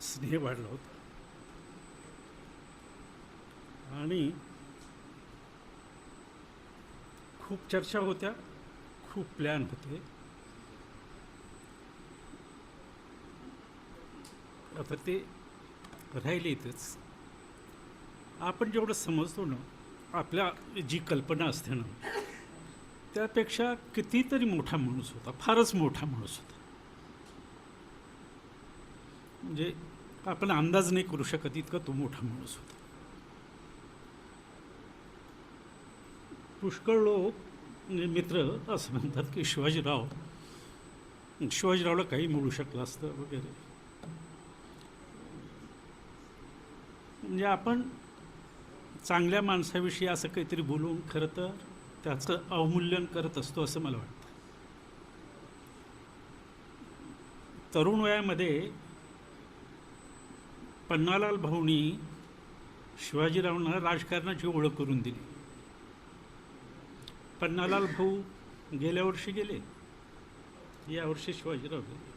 स्नेह वाढला होता आणि खूप चर्चा होत्या, खूप प्लॅन होते. आता ते राहिले इथेच. आपण जेवढं समजतो ना, आपल्या जी कल्पना असते ना, त्यापेक्षा कितीतरी मोठा माणूस होता, फारच मोठा माणूस होता. म्हणजे आपण अंदाज नाही करू शकत इतका तो मोठा माणूस होता. पुष्कळ लोक म्हणजे मित्र असं म्हणतात की शिवाजीरावला काही मिळू शकलं असतं वगैरे. म्हणजे आपण चांगल्या माणसाविषयी असं काहीतरी बोलून खरं तर त्याचं अवमूल्यन करत असतो असं मला वाटतं. तरुण वयामध्ये पन्नालाल भाऊंनी शिवाजीरावांना राजकारणाची ओळख करून दिली. पन्नालाल भाऊ गेल्या वर्षी गेले, यावर्षी शिवाजीराव गेले.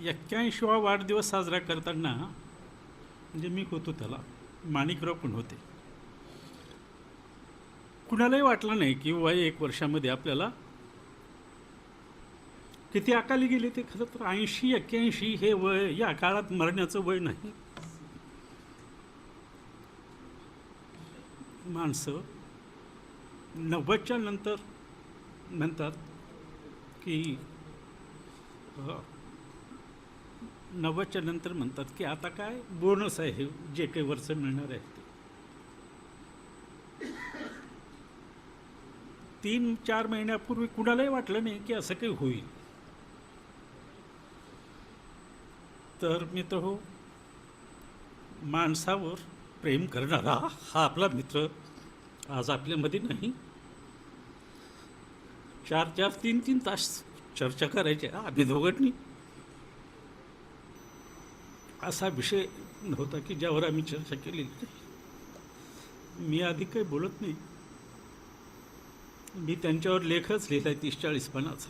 81वा वाढदिवस साजरा करताना म्हणजे मी होतो त्याला, माणिकराव पण होते. कुणालाही वाटलं नाही की वय 1 वर्षामध्ये आपल्याला किती अकाली गेले ते. खरं तर 80-81 हे वय या काळात मरण्याचं वय नाही. माणसं 90च्या नंतर म्हणतात की 90च्या नंतर म्हणतात की आता काय बोनस आहे, हे जे काही वर्ष मिळणार आहे ते. 3-4 महिन्यापूर्वी कुणालाही वाटलं नाही की असं काही होईल. तर मित्र हो, माणसावर प्रेम करणारा हा आपला मित्र आज आपल्यामध्ये नाही. 4-4, 3-3 तास चर्चा करायची आम्ही दोघांनी. असा विषय होता की ज्यावर आम्ही चर्चा केलेली नाही. मी आधी काही बोलत नाही. मी त्यांच्यावर लेखच लिहिला आहे 30-40 पानाचा.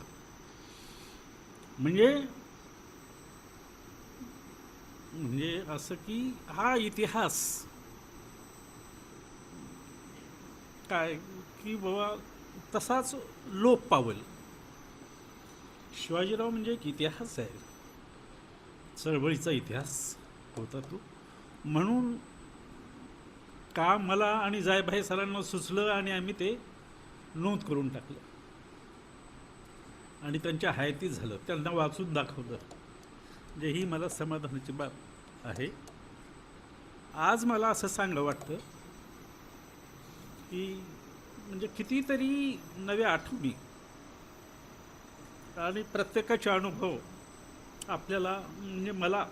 म्हणजे असं की हा इतिहास काय की बाबा तसाच लोप पावेल. शिवाजीराव म्हणजे एक इतिहास आहे, चळवळीचा इतिहास होता तो. म्हणून का मला आणि जायभाई सरांना सुचलं आणि आम्ही ते नोंद करून टाकलं आणि त्यांच्या हयातीत झालं, त्यांना वाचून दाखवलं. म्हणजे ही मला समाधानाची बाब आहे. आज मला असं चांगलं वाटतं की म्हणजे कितीतरी नव्या आठवणी आणि प्रत्येकाचे अनुभव आपल्याला म्हणजे मला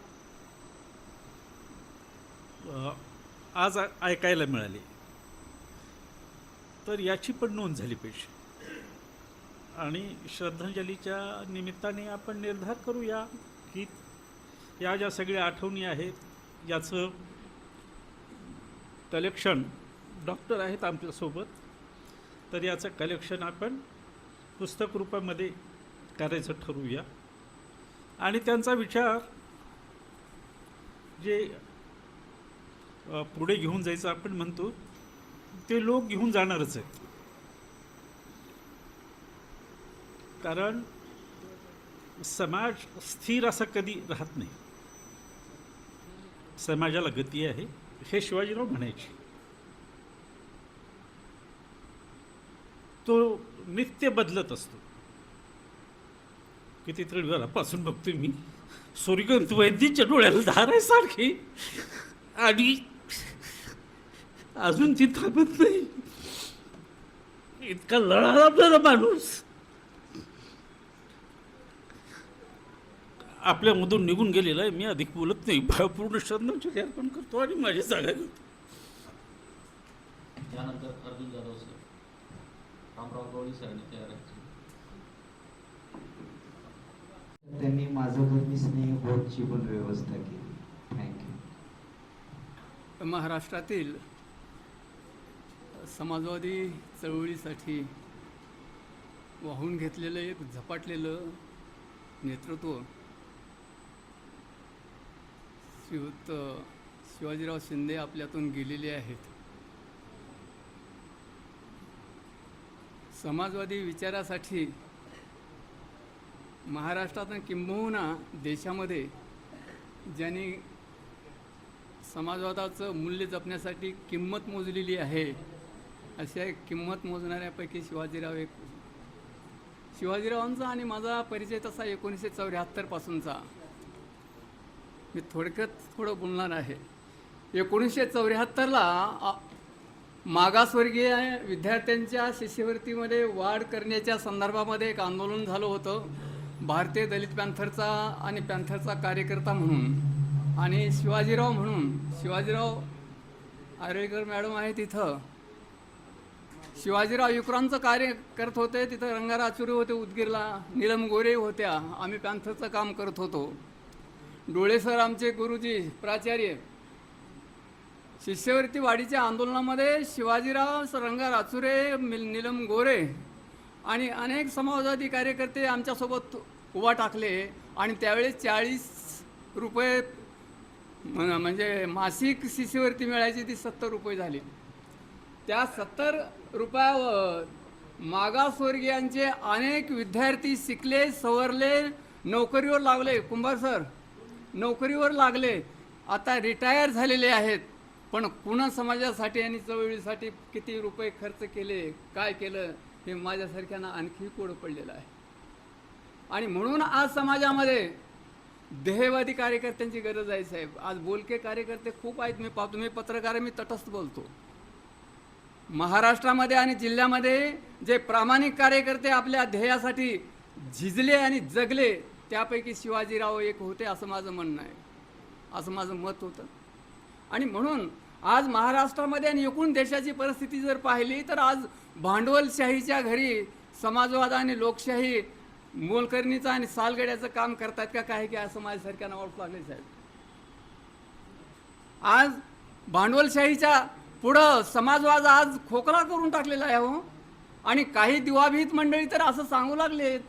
आज ऐकायला मिळाले. तर याची पण नोंद झाली पाहिजे. आणि श्रद्धांजलीच्या निमित्ताने आपण निर्धार करूया की या ज्या सगळ्या आठवणी आहेत याचं कलेक्शन, डॉक्टर आहेत आमच्यासोबत, तर याचं कलेक्शन आपण पुस्तक रूपामध्ये करायचं ठरवूया. आणि त्यांचा विचार जे पुढे घेऊन जायचं आपण म्हणतो ते लोक घेऊन जाणारच आहेत. कारण समाज स्थिर असा कधी राहत नाही, समाजाला गती आहे हे शिवाजीराव म्हणायचे. तो नित्य बदलत असतो. कितीतरी वेळापासून बघतोय मी सूर्यकांत वैद्यच्या डोळ्याला धार आहे सारखी आणि अजून ती थांबत नाही. इतका लढा आपल्याला माणूस. आपल्यामधून निघून गेलेला आहे. मी अधिक बोलत नाही. पूर्ण श्रद्धांजली अर्पण करतो आणि माझी जागा घेतो. यानंतर अर्जुन जाधव सर, रामराव गवळी सरांनी तयार राहायचे. त्यांनी माझ्यावर स्नेहबोधची पण व्यवस्था केली. थँक्यू. महाराष्ट्रातील समाजवादी चळवळीसाठी वाहून घेतलेलं एक झपाटलेलं नेतृत्व श्रीयुत शिवाजीराव शिंदे आपल्यातून गेलेले आहेत. समाजवादी विचारासाठी महाराष्ट्रात किंबहुना देशामध्ये ज्यांनी समाजवादाचं मूल्य जपण्यासाठी किंमत मोजलेली आहे, अशा किंमत मोजणाऱ्यापैकी शिवाजीराव एक. शिवाजीरावांचा आणि माझा परिचय तसा 1974 पासूनचा. मी थोडं बोलणार आहे. 1974ला मागासवर्गीय विद्यार्थ्यांच्या शिष्यवृत्तीमध्ये वाढ करण्याच्या संदर्भामध्ये एक आंदोलन झालं होतं. भारतीय दलित पॅन्थरचा आणि पॅन्थरचा कार्यकर्ता म्हणून आणि शिवाजीराव म्हणून, शिवाजीराव आरेकर मॅडम आहे तिथं, शिवाजीराव युक्रांचं कार्य करत होते तिथं. रंगारा आचुरे होते उदगीरला, नीलम गोरे होत्या. आम्ही पॅन्थरचं काम करत होतो. डोळे सर आमचे गुरुजी प्राचार्य. शिष्यवृत्ती वाढीच्या आंदोलनामध्ये शिवाजीराव, रंगार आचुरे, नीलम गोरे आणि अनेक समाजवादी कार्यकर्ते आमच्यासोबत उभा टाकले आणि त्यावेळेस 40 रुपये म्हणजे मासिक शिष्यवृत्ती मिळायची, ती 70 रुपये झाली. त्या 70 रुपयावर मागासवर्गीयांचे अनेक विद्यार्थी शिकले, सवरले, नोकरीवर लागले. कुंभार सर नोकरीवर लागले, आता रिटायर झालेले आहेत. पण पुन्हा समाजासाठी आणि चळवळीसाठी किती रुपये खर्च केले, काय केलं, हे माझ्यासारख्यांना आणखी कोड पडलेलं आहे. आणि म्हणून आज समाजामध्ये देहवादी कार्यकर्त्यांची गरज आहे साहेब. आज बोलके कार्यकर्ते खूप आहेत. मी पाहतो, मी पत्रकार आहे, मी तटस्थ बोलतो. महाराष्ट्रामध्ये आणि जिल्ह्यामध्ये जे प्रामाणिक कार्यकर्ते आपल्या ध्येयासाठी झिजले आणि जगले, त्यापैकी शिवाजीराव एक होते, असं माझं म्हणणं आहे, असं माझं मत होतं. आणि म्हणून आज महाराष्ट्रामध्ये आणि एकूण देशाची परिस्थिती जर पाहिली तर आज भांडवलशाहीच्या घरी समाजवाद आणि लोकशाही मोलकरणीचं आणि सालगड्याचं काम करतात का काय की असं माझ्यासारख्यांना वाटू लागले साहेब. आज भांडवलशाहीच्या पुढं समाजवाद आज खोकला करून टाकलेला आहे हो. आणि काही दिवाभीत मंडळी तर असं सांगू लागलेत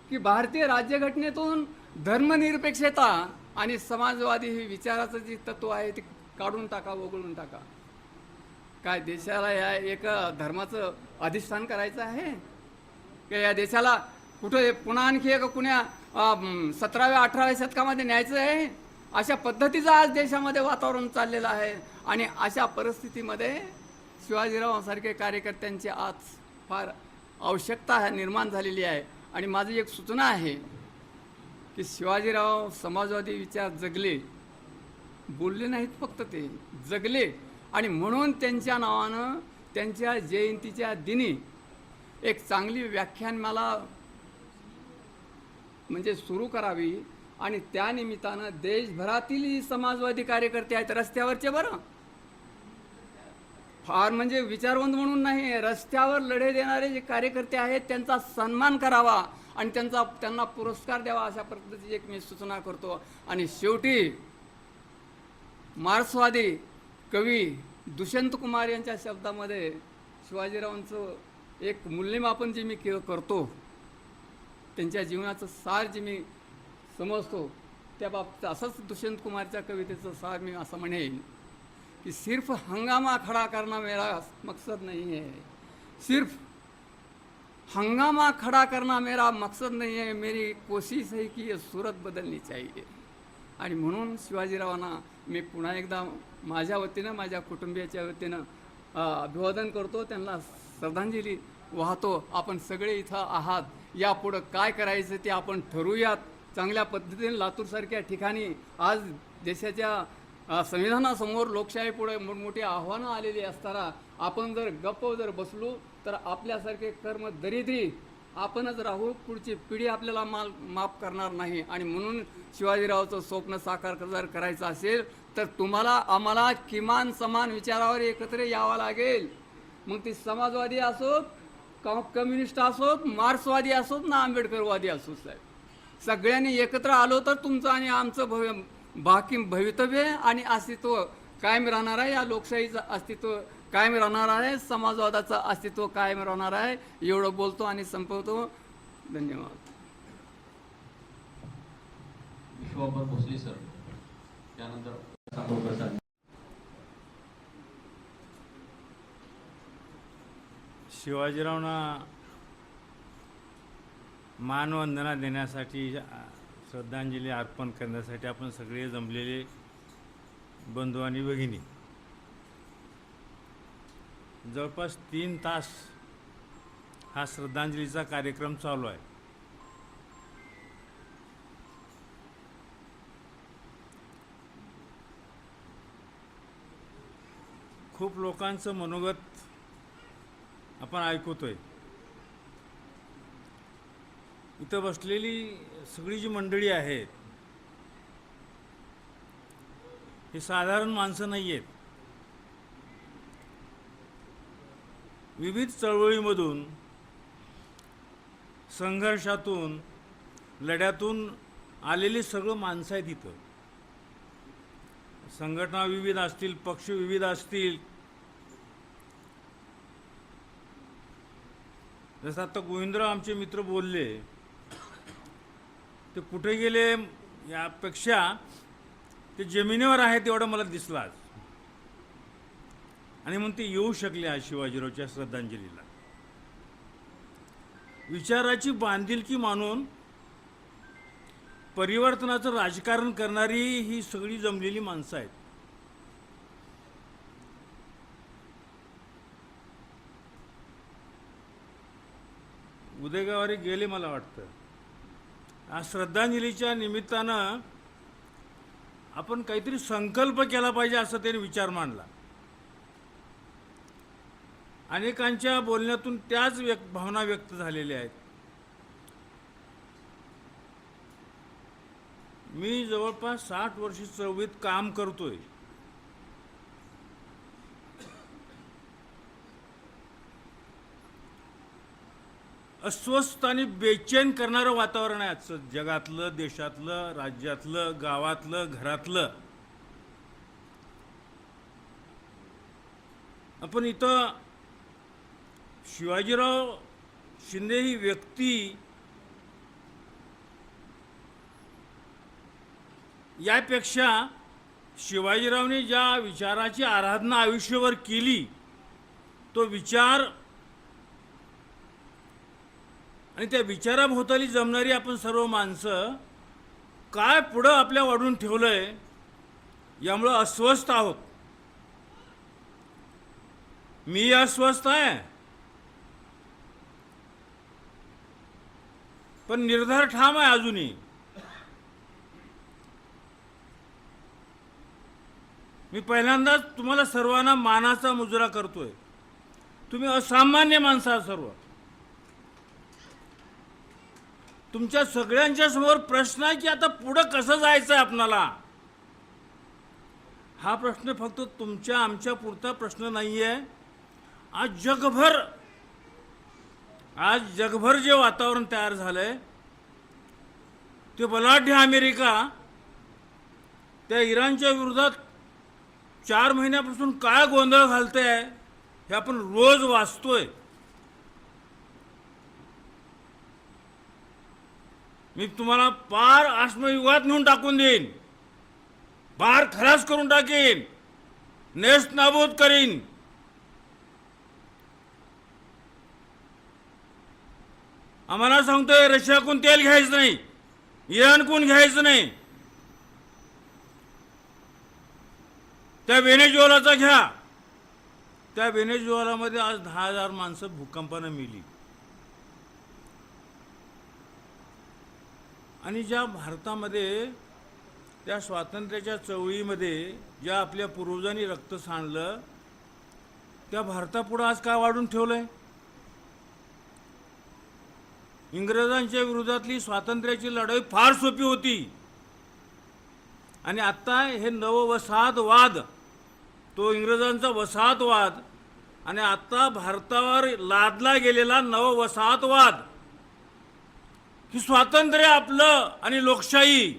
की भारतीय राज्यघटनेतून धर्मनिरपेक्षता आणि समाजवादी ही विचाराचं जे तत्व आहे ते काढून टाका, वगळून टाका. काय देशाला या एक धर्माचं अधिष्ठान करायचं आहे की या देशाला कुठं पुन्हा आणखी एक कुण्या 17व्या-18व्या शतकामध्ये न्यायचं आहे? अशा पद्धतीचं आज देशामध्ये वातावरण चाललेलं आहे. आणि अशा परिस्थितीमध्ये शिवाजीरावांसारखे कार्यकर्त्यांची आज फार आवश्यकता निर्माण झालेली आहे. आणि माझी एक सूचना आहे की शिवाजीराव समाजवादी विचार जगले, बोलले नाहीत फक्त, ते जगले. आणि म्हणून त्यांच्या नावानं त्यांच्या जयंतीच्या दिनी एक चांगली व्याख्यानमाला म्हणजे सुरू करावी. आणि त्या निमित्तानं देशभरातील समाजवादी कार्यकर्ते आहेत रस्त्यावरचे, बरं फार म्हणजे विचारवंत म्हणून नाही, रस्त्यावर लढे देणारे जे कार्यकर्ते आहेत त्यांचा सन्मान करावा आणि त्यांना पुरस्कार द्यावा, अशा पद्धतीची एक मी सूचना करतो. आणि शेवटी मार्क्सवादी कवी दुष्यंत कुमार यांच्या शब्दामध्ये शिवाजीरावांचं एक मूल्यमापन जे मी करतो, त्यांच्या जीवनाचं सार जे मी समजतो, त्या बाबतीत असंच दुष्यंत कुमारच्या कवितेचं सार मी असं म्हणेन कि सिर्फ हंगामा खड़ा करना मेरा मकसद नहीं है, सिर्फ हंगामा खड़ा करना मेरा मकसद नहीं है, मेरी कोशिश है की ये सूरत बदलनी चाहिए. आणि म्हणून शिवाजीरावांना मी पुन्हा एकदा माझ्या वतीनं, माझ्या कुटुंबियाच्या वतीनं अभिवादन करतो, त्यांना श्रद्धांजली वाहतो. आपण सगळे इथं आहात, यापुढं काय करायचं ते आपण ठरवूयात चांगल्या पद्धतीने. लातूरसारख्या ठिकाणी आज देशाच्या संविधानासमोर लोकशाहीपुढे मोठमोठी आव्हानं आलेली असताना आपण जर गप्प जर बसलो तर आपल्यासारखे कर्म दरिद्री आपणच राहू, पुढची पिढी आपल्याला माफ करणार नाही. आणि म्हणून शिवाजीरावचं स्वप्न साकार जर करायचं असेल तर तुम्हाला आम्हाला किमान समान विचारावर एकत्र यावं लागेल. मग ती समाजवादी असोत, कम्युनिस्ट असोत, मार्क्सवादी असोत ना आंबेडकरवादी असोत साहेब, सगळ्यांनी एकत्र आलो तर तुमचं आणि आमचं भवितव्य आणि अस्तित्व कायम राहणार आहे. या लोकशाहीचं अस्तित्व कायम राहणार आहे, समाजवादाचं अस्तित्व कायम राहणार आहे. एवढं बोलतो आणि संपवतो. धन्यवाद. विश्वांबर भोसले सर, त्यानंतर सांगोलकर सर. शिवाजीरावांना मानवंदना देण्यासाठी, श्रद्धांजली अर्पण करण्यासाठी आपण सगळे जमलेले बंधू आणि भगिनी जवळपास 3 तास हा श्रद्धांजलीचा कार्यक्रम चालू आहे. खूप लोकांचं मनोगत आपण ऐकतोय. इथं बसलेली सगळी जी मंडळी आहेत हे साधारण माणसं नाही आहेत. विविध चळवळीमधून, संघर्षातून, लढ्यातून आलेली सगळं माणसं आहेत. इथं संघटना विविध असतील, पक्ष विविध असतील. जसं आता गोविंदराव आमचे मित्र बोलले, ते कुठे गेले यापेक्षा ते जमिनीवर आहेत एवढं मला दिसलं आज. आणि म्हणून ते येऊ शकले आज शिवाजीरावच्या श्रद्धांजलीला. विचाराची बांधिलकी मानून परिवर्तनाचं राजकारण करणारी ही सगळी जमलेली माणसं आहेत. उदयगावारी गेले मला वाटतं. आज श्रद्धांजलीच्या निमित्तानं आपण काहीतरी संकल्प केला पाहिजे असं त्यांनी विचार मांडला. अनेकांच्या बोलण्यातून त्याच भावना व्यक्त झालेल्या आहेत. मी जवळपास 60 वर्ष चळवळीत काम करतोय. अस्वस्थ आणि बेचैन करणारं वातावरण आहे आजचं जगातलं, देशातलं, राज्यातलं, गावातलं, घरातलं. आपण इथं शिवाजीराव शिंदे ही व्यक्ती यापेक्षा शिवाजीरावने ज्या विचाराची आराधना आयुष्यभर केली तो विचार आणि त्या विचाराभोवताली जमणारी आपण सर्व माणसं काय पुढं आपल्या वाढून ठेवलंय यामुळं अस्वस्थ आहोत. मी अस्वस्थ आहे, पण निर्धार ठाम आहे अजूनही. मी पहिल्यांदाच तुम्हाला सर्वांना मानाचा मुजरा करतोय. तुम्ही असामान्य माणसं आहात सर्व. तुमच्या सगळ्यांच्या समोर प्रश्न आहे की आता पुढं कसं जायचं आहे आपणाला. हा प्रश्न फक्त तुमच्या आमच्या पुरता प्रश्न नाही आहे. आज जगभर जे वातावरण तयार झालंय ते बलाढ्य अमेरिका त्या इराणच्या विरोधात 4 महिन्यापासून काय गोंधळ घालतंय हे आपण रोज वाचतोय. मी तुम्हाला पार आश्मयुगात नेऊन टाकून देईन, पार खलास करून टाकीन, नेस्त नाबूद करीन. आम्हाला सांगतोय रशियाकडून तेल घ्यायचं नाही, इराणकडून घ्यायचं नाही, त्या व्हेनेझुएलाचा घ्या. त्या व्हेनेझुएलामध्ये आज 10,000 माणसं भूकंपानं मेली. आणि ज्या भारतामध्ये त्या स्वातंत्र्याच्या चळवळीमध्ये ज्या आपल्या पूर्वजांनी रक्त सांडलं त्या भारतापुढं आज काय वाढून ठेवलंय. इंग्रजांच्या विरोधातली स्वातंत्र्याची लढाई फार सोपी होती. आणि आत्ता हे नववसाहतवाद, तो इंग्रजांचा वसाहतवाद आणि आत्ता भारतावर लादला गेलेला नववसाहतवाद, ही स्वातंत्र्य आपलं आणि लोकशाही,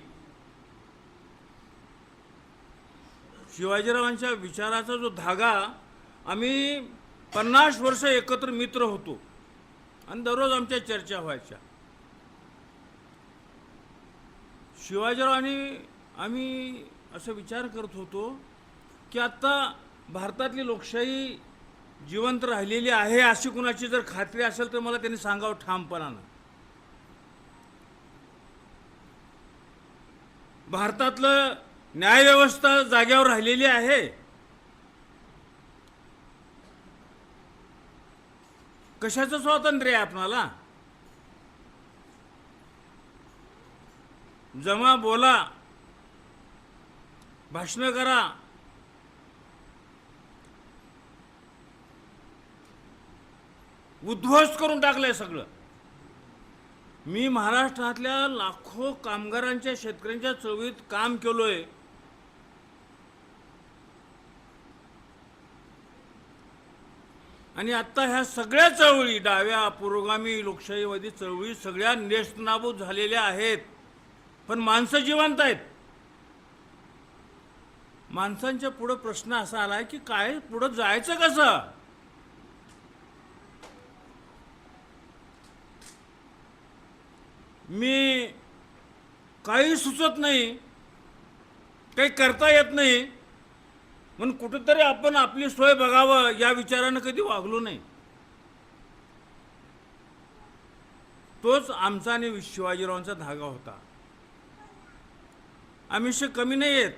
शिवाजीरावांच्या विचाराचा जो धागा, आम्ही 50 वर्ष एकत्र मित्र होतो आणि दररोज आमच्या चर्चा व्हायच्या. शिवाजीराव आणि आम्ही असं विचार करत होतो की आत्ता भारतातली लोकशाही जिवंत राहिलेली आहे अशी कुणाची जर खात्री असेल तर मला त्यांनी सांगावं ठामपणानं. भारतातलं न्यायव्यवस्था जाग्यावर राहिलेली आहे. कशाचं स्वातंत्र्य आहे आपणाला? जमा, बोला, भाषण करा, उद्ध्वस्त करून टाकलंय सगळं. मी महाराष्ट्रातल्या लाखो कामगारांच्या, शेतकऱ्यांच्या चळवळीत काम केलोय. आणि आत्ता ह्या सगळ्या चळवळी, डाव्या पुरोगामी लोकशाहीवादी चळवळी सगळ्या नेस्तनाबूत झालेल्या आहेत. पण माणसं जिवंत आहेत. माणसांच्या पुढं प्रश्न असा आलाय की काय पुढं जायचं कसं? मी काही सुचत नाही, काही करता येत नाही, म्हणून कुठंतरी आपण आपली सोय बघावं या विचारानं कधी वागलो नाही. तोच आमचा आणि शिवाजीरावांचा धागा होता. आमिष कमी नाही आहेत.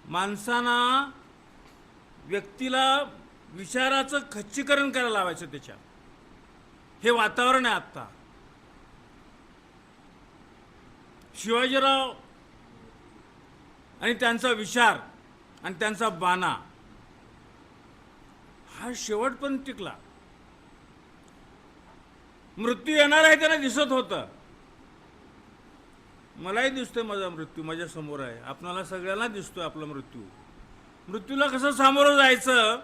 माणसांना, व्यक्तीला विचाराचं खच्चीकरण करायला लावायचं त्याच्या. हे वातावरण आहे आत्ता. शिवाजीराव आणि त्यांचा विचार आणि त्यांचा बाणा हा शेवटपर्यंत टिकला. मृत्यू येणार आहे त्यांना दिसत होतं. मलाही दिसतोय माझा मृत्यू माझ्या समोर आहे. आपणाला सगळ्यांना दिसतोय आपला मृत्यू. मृत्यूला कसं सामोरं जायचं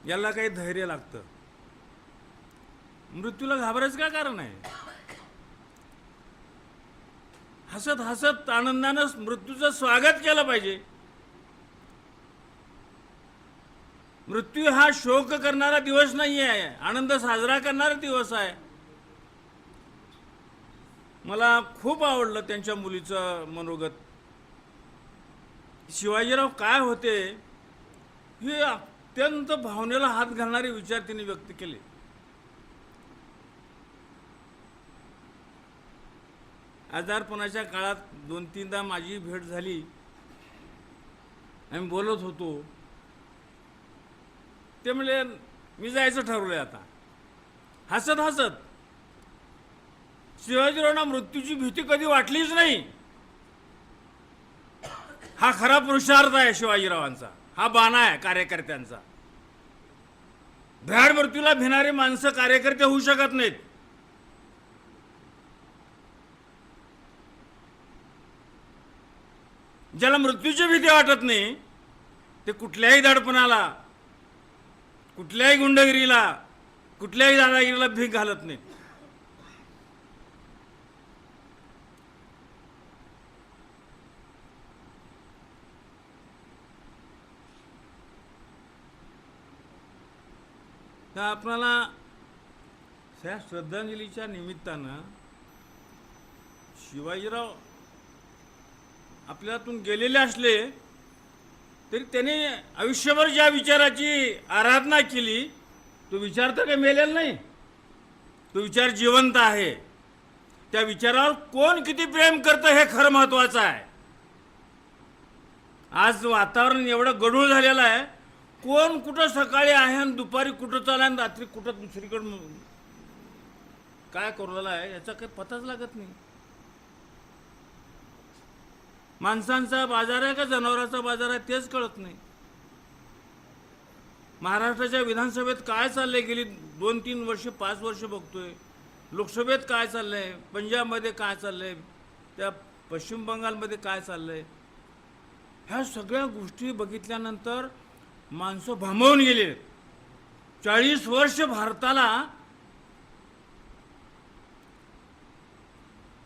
याला काही धैर्य लागतं. मृत्यूला घाबरायचं काय कारण आहे? हसत हसत आनंदानं मृत्यूचं स्वागत केलं पाहिजे. मृत्यू हा शोक करणारा दिवस नाही आहे, आनंद साजरा करणारा दिवस आहे. मला खूप आवडलं त्यांच्या मुलीचं मनोगत. शिवाजीराव काय होते हे अत्यंत भावनेला हात घालणारे विचार त्यांनी व्यक्त केले. आजारपणाच्या काळात 2-3दा माझी भेट झाली. आम्ही बोलत होतो. ते म्हणले मी जायचं ठरवलंय आता. हसत हसत. शिवाजीरावांना मृत्यूची भीती कधी वाटलीच नाही. हा खरा पुरुषार्थ आहे शिवाजीरावांचा. हा बाणा आहे कार्यकर्त्यांचा. भ्याड मृत्यूला भिणारी माणसं कार्यकर्ते होऊ शकत नाहीत. ज्याला मृत्यूची भीती वाटत नाही ते कुठल्याही दडपणाला, कुठल्याही गुंडगिरीला, कुठल्याही दादागिरीला भीक घालत नाही. तर आपल्याला त्या श्रद्धांजलीच्या निमित्तानं शिवाजीराव आपल्यातून गेलेले असले तरी त्याने आयुष्यभर ज्या विचाराची आराधना केली तो विचार तर काही मेलेला नाही. तो विचार जिवंत आहे. त्या विचारावर कोण किती प्रेम करतं हे खरं महत्त्वाचं आहे. आज वातावरण एवढं गढूळ झालेलं आहे. कोण कुठं सकाळी आहे आणि दुपारी कुठं चालला आणि रात्री कुठं दुसरीकडं काय करूला आहे याचा काही पताच लागत नाही. माणसांचा बाजार आहे का जनावरांचा बाजार आहे तेच कळत नाही. महाराष्ट्राच्या विधानसभेत काय चाललंय, गेली 2-3 वर्ष 5 वर्ष बघतोय. लोकसभेत काय चाललंय, पंजाबमध्ये काय चाललंय, त्या पश्चिम बंगालमध्ये काय चाललंय, ह्या सगळ्या गोष्टी बघितल्यानंतर माणसं भांबवून गेले. 40 वर्ष भारताला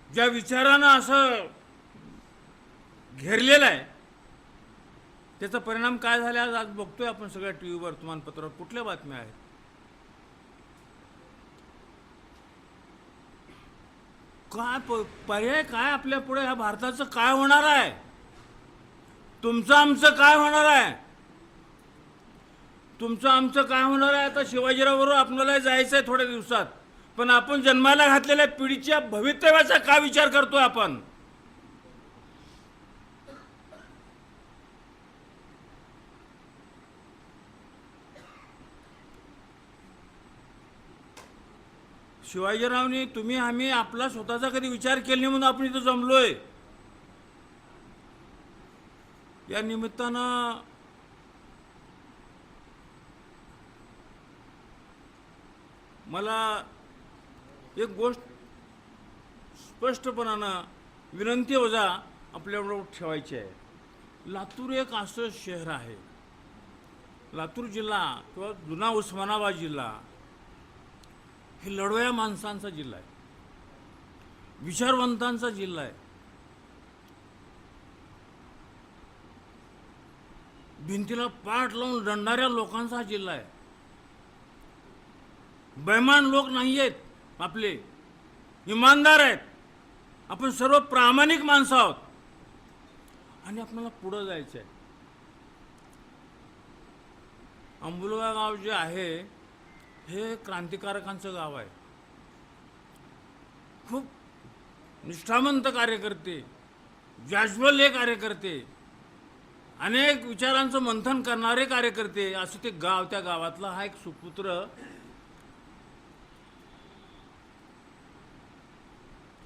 ज्या विचारानं असं घेरलेलं आहे, त्याचा परिणाम काय झाला आज बघतोय आपण सगळ्या टी व्हीवर, वर्तमानपत्रावर कुठल्या बातम्या आहेत. काय पर्याय काय आपल्या पुढे, ह्या भारताचं काय होणार आहे, तुमचं आमचं काय होणार आहे, तुमचं आमचं काय होणार आहे. आता शिवाजीरावबरोबर आपल्याला जायचं आहे थोड्या दिवसात, पण आपण जन्माला घातलेल्या पिढीच्या भवितव्याचा का विचार करतोय आपण. शिवाजीरावनी तुम्ही आम्ही आपला स्वतःचा कधी विचार केला नाही म्हणून आपण इथं जमलोय. या निमित्तानं मला एक गोष्ट स्पष्टपणानं विनंती वजा आपल्याबरोबर ठेवायची आहे. लातूर एक असं शहर आहे, लातूर जिल्हा किंवा जुना उस्मानाबाद जिल्हा हे लढवया माणसांचा जिल्हा आहे, विचारवंतांचा जिल्हा आहे, भिंतीला पाठ लावून रडणाऱ्या लोकांचा हा जिल्हा आहे. बेईमान लोक नाही आहेत आपले, इमानदार आहेत, आपण सर्व प्रामाणिक माणसं आहोत आणि आपल्याला पुढं जायचं आहे. अंबुलगा गाव जे आहे हे क्रांतिकारकांचं गाव आहे. खूप निष्ठावंत कार्यकर्ते, जाज्वल्य कार्यकर्ते, अनेक विचारांचं मंथन करणारे कार्यकर्ते असं ते गाव, त्या गावातला हा एक सुपुत्र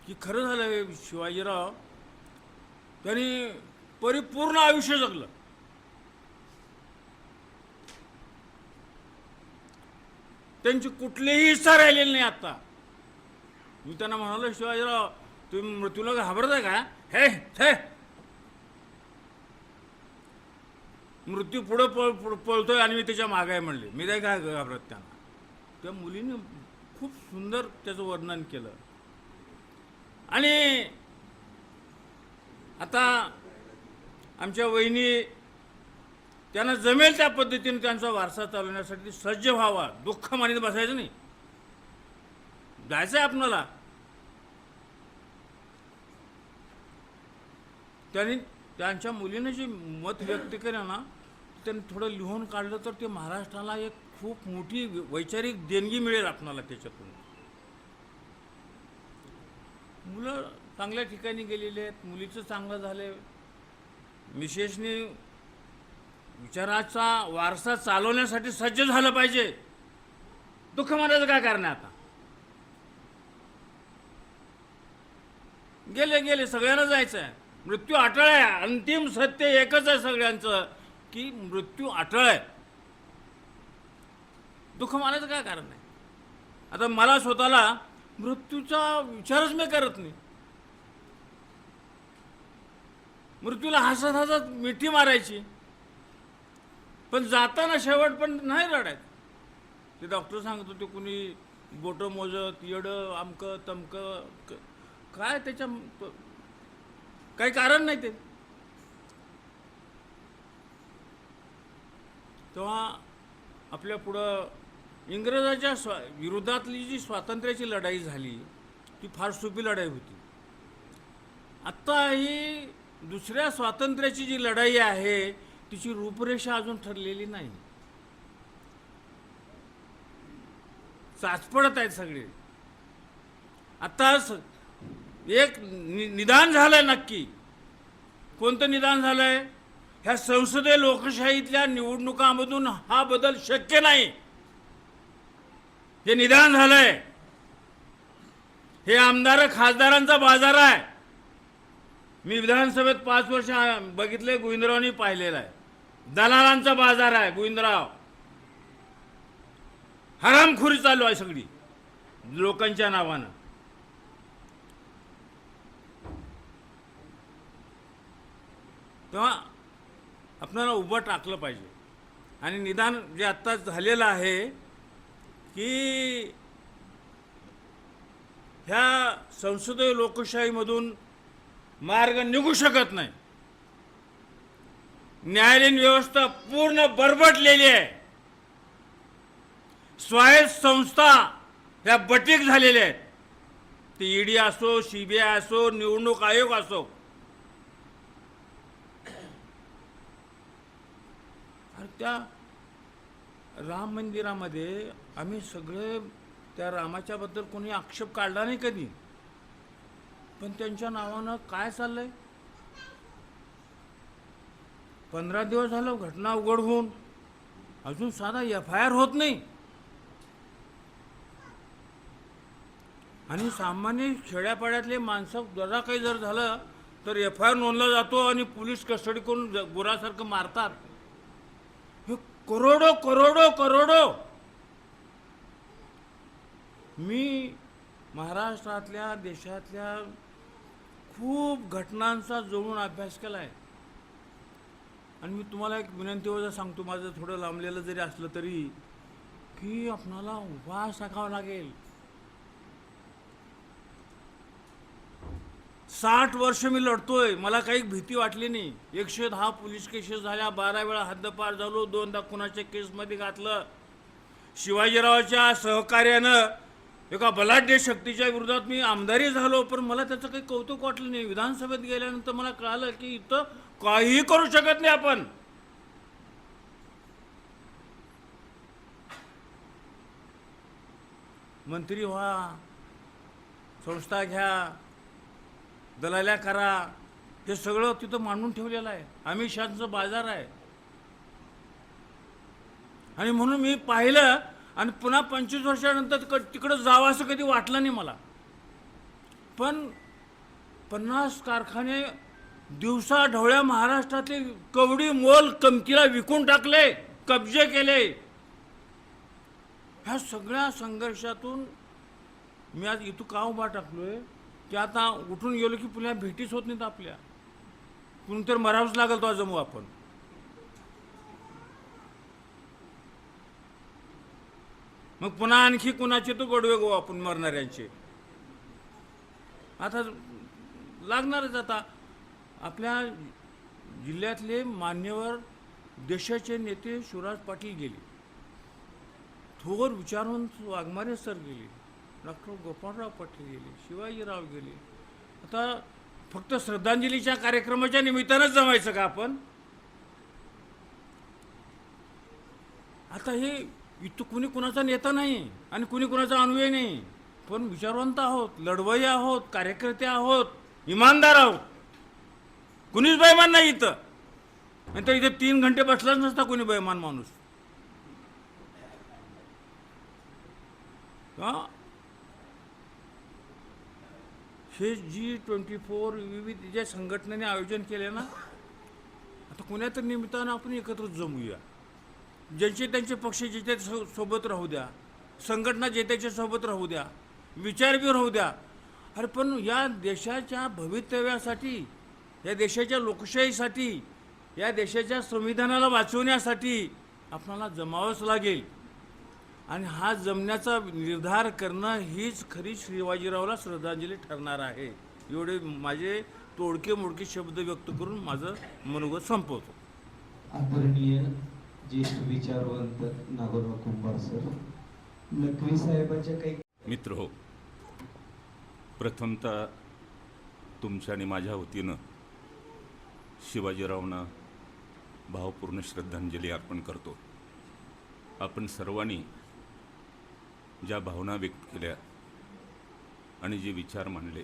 की खरं झालं शिवाजीराव त्यांनी परिपूर्ण आयुष्य जगलं. त्यांची कुठलीही इच्छा राहिलेली नाही. आता मी त्यांना म्हणालो, शिवाजीराव तुम्ही मृत्यूला घाबरताय का, हे हे मृत्यू पुढं पळतोय आणि मी त्याच्या मागे आहे म्हणले. मी नाही काय घाबरत त्यांना. त्या मुलीने खूप सुंदर त्याचं वर्णन केलं. आणि आता आमच्या वहिनी त्यांना जमेल त्या पद्धतीने त्यांचा वारसा चालवण्यासाठी सज्ज व्हावा, दुःख मानीत बसायचं नाही, जायचं आहे आपणाला. त्यांनी त्यांच्या मुलीने जे मत व्यक्त केलं ना, त्यांनी थोडं लिहून काढलं तर ते महाराष्ट्राला एक खूप मोठी वैचारिक देणगी मिळेल आपणाला त्याच्यातून. मुलं चांगल्या ठिकाणी गेलेले आहेत, मुलीचं चांगलं झालं, मिसेसने विचाराचा वारसा चालवण्यासाठी सज्ज झालं पाहिजे. दुःख मानायचं काय कारण आहे आता. गेले गेले, सगळ्यांना जायचं आहे. मृत्यू अटळ आहे, अंतिम सत्य एकच आहे सगळ्यांचं की मृत्यू अटळ आहे. दुःख मानायचं काय कारण आहे. आता मला स्वतःला मृत्यूचा विचारच मी करत नाही. मृत्यूला हसत हसत मिठी मारायची, पण जाताना शेवट पण नाही रडायचं. ते डॉक्टर सांगत होते, कुणी बोटं मोजत, येडं, आमकं तमकं, काय त्याच्या काही कारण नाही. ते तेव्हा आपल्या पुढं इंग्रजाच्या विरोधातली जी स्वातंत्र्याची लढाई झाली ती फार सोपी लढाई होती. आत्ता ही दुसऱ्या स्वातंत्र्याची जी लढाई आहे तिची रूपरेषा अजून ठरलेली नाही. चाचपडत आहेत सगळे. आता एक निदान झालंय नक्की. कोणतं निदान झालंय. ह्या संसदीय लोकशाहीतल्या निवडणुकांमधून हा बदल शक्य नाही हे निदान झालंय. हे आमदार खासदारांचा बाजार आहे. मी विधानसभेत 5 वर्ष बघितले, गोविंदरावनी पाहिलेला आहे. दलालांचा बाजार आहे गोविंदराव. हरामखोरी चालू आहे सगळी लोकांच्या नावानं. तेव्हा आपल्याला उभं टाकलं पाहिजे. आणि निदान जे आत्ता झालेलं आहे की ह्या संसदीय लोकशाहीमधून मार्ग निघू शकत नाही. न्यायालयीन व्यवस्था पूर्ण बरबटलेली आहे. स्वायत्त संस्था ह्या बटीक झालेल्या आहेत. ते ईडी असो, सीबीआय असो, निवडणूक आयोग असो. आणि त्या राम मंदिरामध्ये आम्ही सगळे त्या रामाच्याबद्दल कोणी आक्षेप काढला नाही कधी, पण त्यांच्या नावानं काय चाललंय? 15 दिवस झालं घटना उघड होऊन अजून साधा FIR होत नाही. आणि सामान्य खेड्यापाड्यातले माणसं जरा काही जर झालं तर FIR नोंदला जातो आणि पोलीस कस्टडी करून गुरासारखं मारतात. हे करोडो करोडो करोडो. मी महाराष्ट्रातल्या देशातल्या खूप घटनांचा जवळून अभ्यास केला आहे. आणि मी तुम्हाला एक विनंतीवर सांगतो, माझं थोडं लांबलेलं जरी असलं तरी, की आपणाला उपवास टाकावा लागेल. 60 वर्ष मी लढतोय, मला काही भीती वाटली नाही. 110 पोलीस केसेस झाल्या, 12 वेळा हद्दपार झालो, 2दा कुणाच्या केसमध्ये घातलं. शिवाजीरावाच्या सहकार्यानं एका बलाढ्य शक्तीच्या विरोधात मी आमदारी झालो, पण मला त्याचं काही कौतुक वाटलं नाही. विधानसभेत गेल्यानंतर मला कळालं की इथं काहीही करू शकत नाही आपण. मंत्री व्हा, संस्था घ्या, दलाल्या करा, हे सगळं तिथं मांडून ठेवलेलं आहे. आम्ही शांतचा बाजार आहे. आणि म्हणून मी पाहिलं आणि पुन्हा 25 वर्षानंतर तिकडं जावं असं कधी वाटलं नाही मला. पण 50 कारखाने दिवसा ढवळ्या महाराष्ट्रातले कवडी मोल किमतीला विकून टाकले, कब्जे केले. ह्या सगळ्या संघर्षातून मी आज इथं का उभा टाकलोय की आता उठून गेलो की पुन्हा भेटीच होत नाहीत आपल्या. कोणतरी मरावंच लागेल तो जमू आपण. मग पुन्हा आणखी कुणाचे तो गोडवे गो आपण मरणाऱ्यांचे. आता लागणारच. आता आपल्या जिल्ह्यातले मान्यवर देशाचे नेते शिवराज पाटील गेले, थोर विचारून वाघमारे सर गेले, डॉक्टर गोपाळराव पाटील गेले, शिवाजीराव गेले. आता फक्त श्रद्धांजलीच्या कार्यक्रमाच्या निमित्तानंच जमायचं का आपण? आता हे इथं कुणी कुणाचा नेता नाही आणि कुणी कुणाचा अन्वय नाही, पण विचारवंत आहोत, लढवय्ये आहोत, कार्यकर्ते आहोत, इमानदार आहोत. कुणीच बेईमान नाही इथं. नाही तर इथे 3 घंटे बसलाच नसता कुणी बेईमान माणूस. हे G24 विविध ज्या संघटनेने आयोजन केले ना, आता कुण्या तर निमित्तानं आपण एकत्र जमूया. ज्यांचे त्यांचे पक्ष जे सोबत राहू द्या, संघटना जे त्याच्या सोबत राहू द्या, विचार बी राहू द्या. अरे पण या देशाच्या भवितव्यासाठी, या देशाच्या लोकशाहीसाठी, या देशाच्या संविधानाला वाचवण्यासाठी आपल्याला जमावंच लागेल. आणि हा जमण्याचा निर्धार करणं हीच खरी शिवाजीरावला श्रद्धांजली ठरणार आहे. एवढे माझे तोडके मोडके शब्द व्यक्त करून माझं मनोगत संपवतो. आदरणीय ज्येष्ठ विचारवंत नागोराव कुंभार सर, लखवी साहेबांच्या काही मित्र हो, प्रथमतः तुमच्या आणि माझ्या वतीनं शिवाजीरावांना भावपूर्ण श्रद्धांजली अर्पण करतो. आपण सर्वांनी ज्या भावना व्यक्त केल्या आणि जे विचार मांडले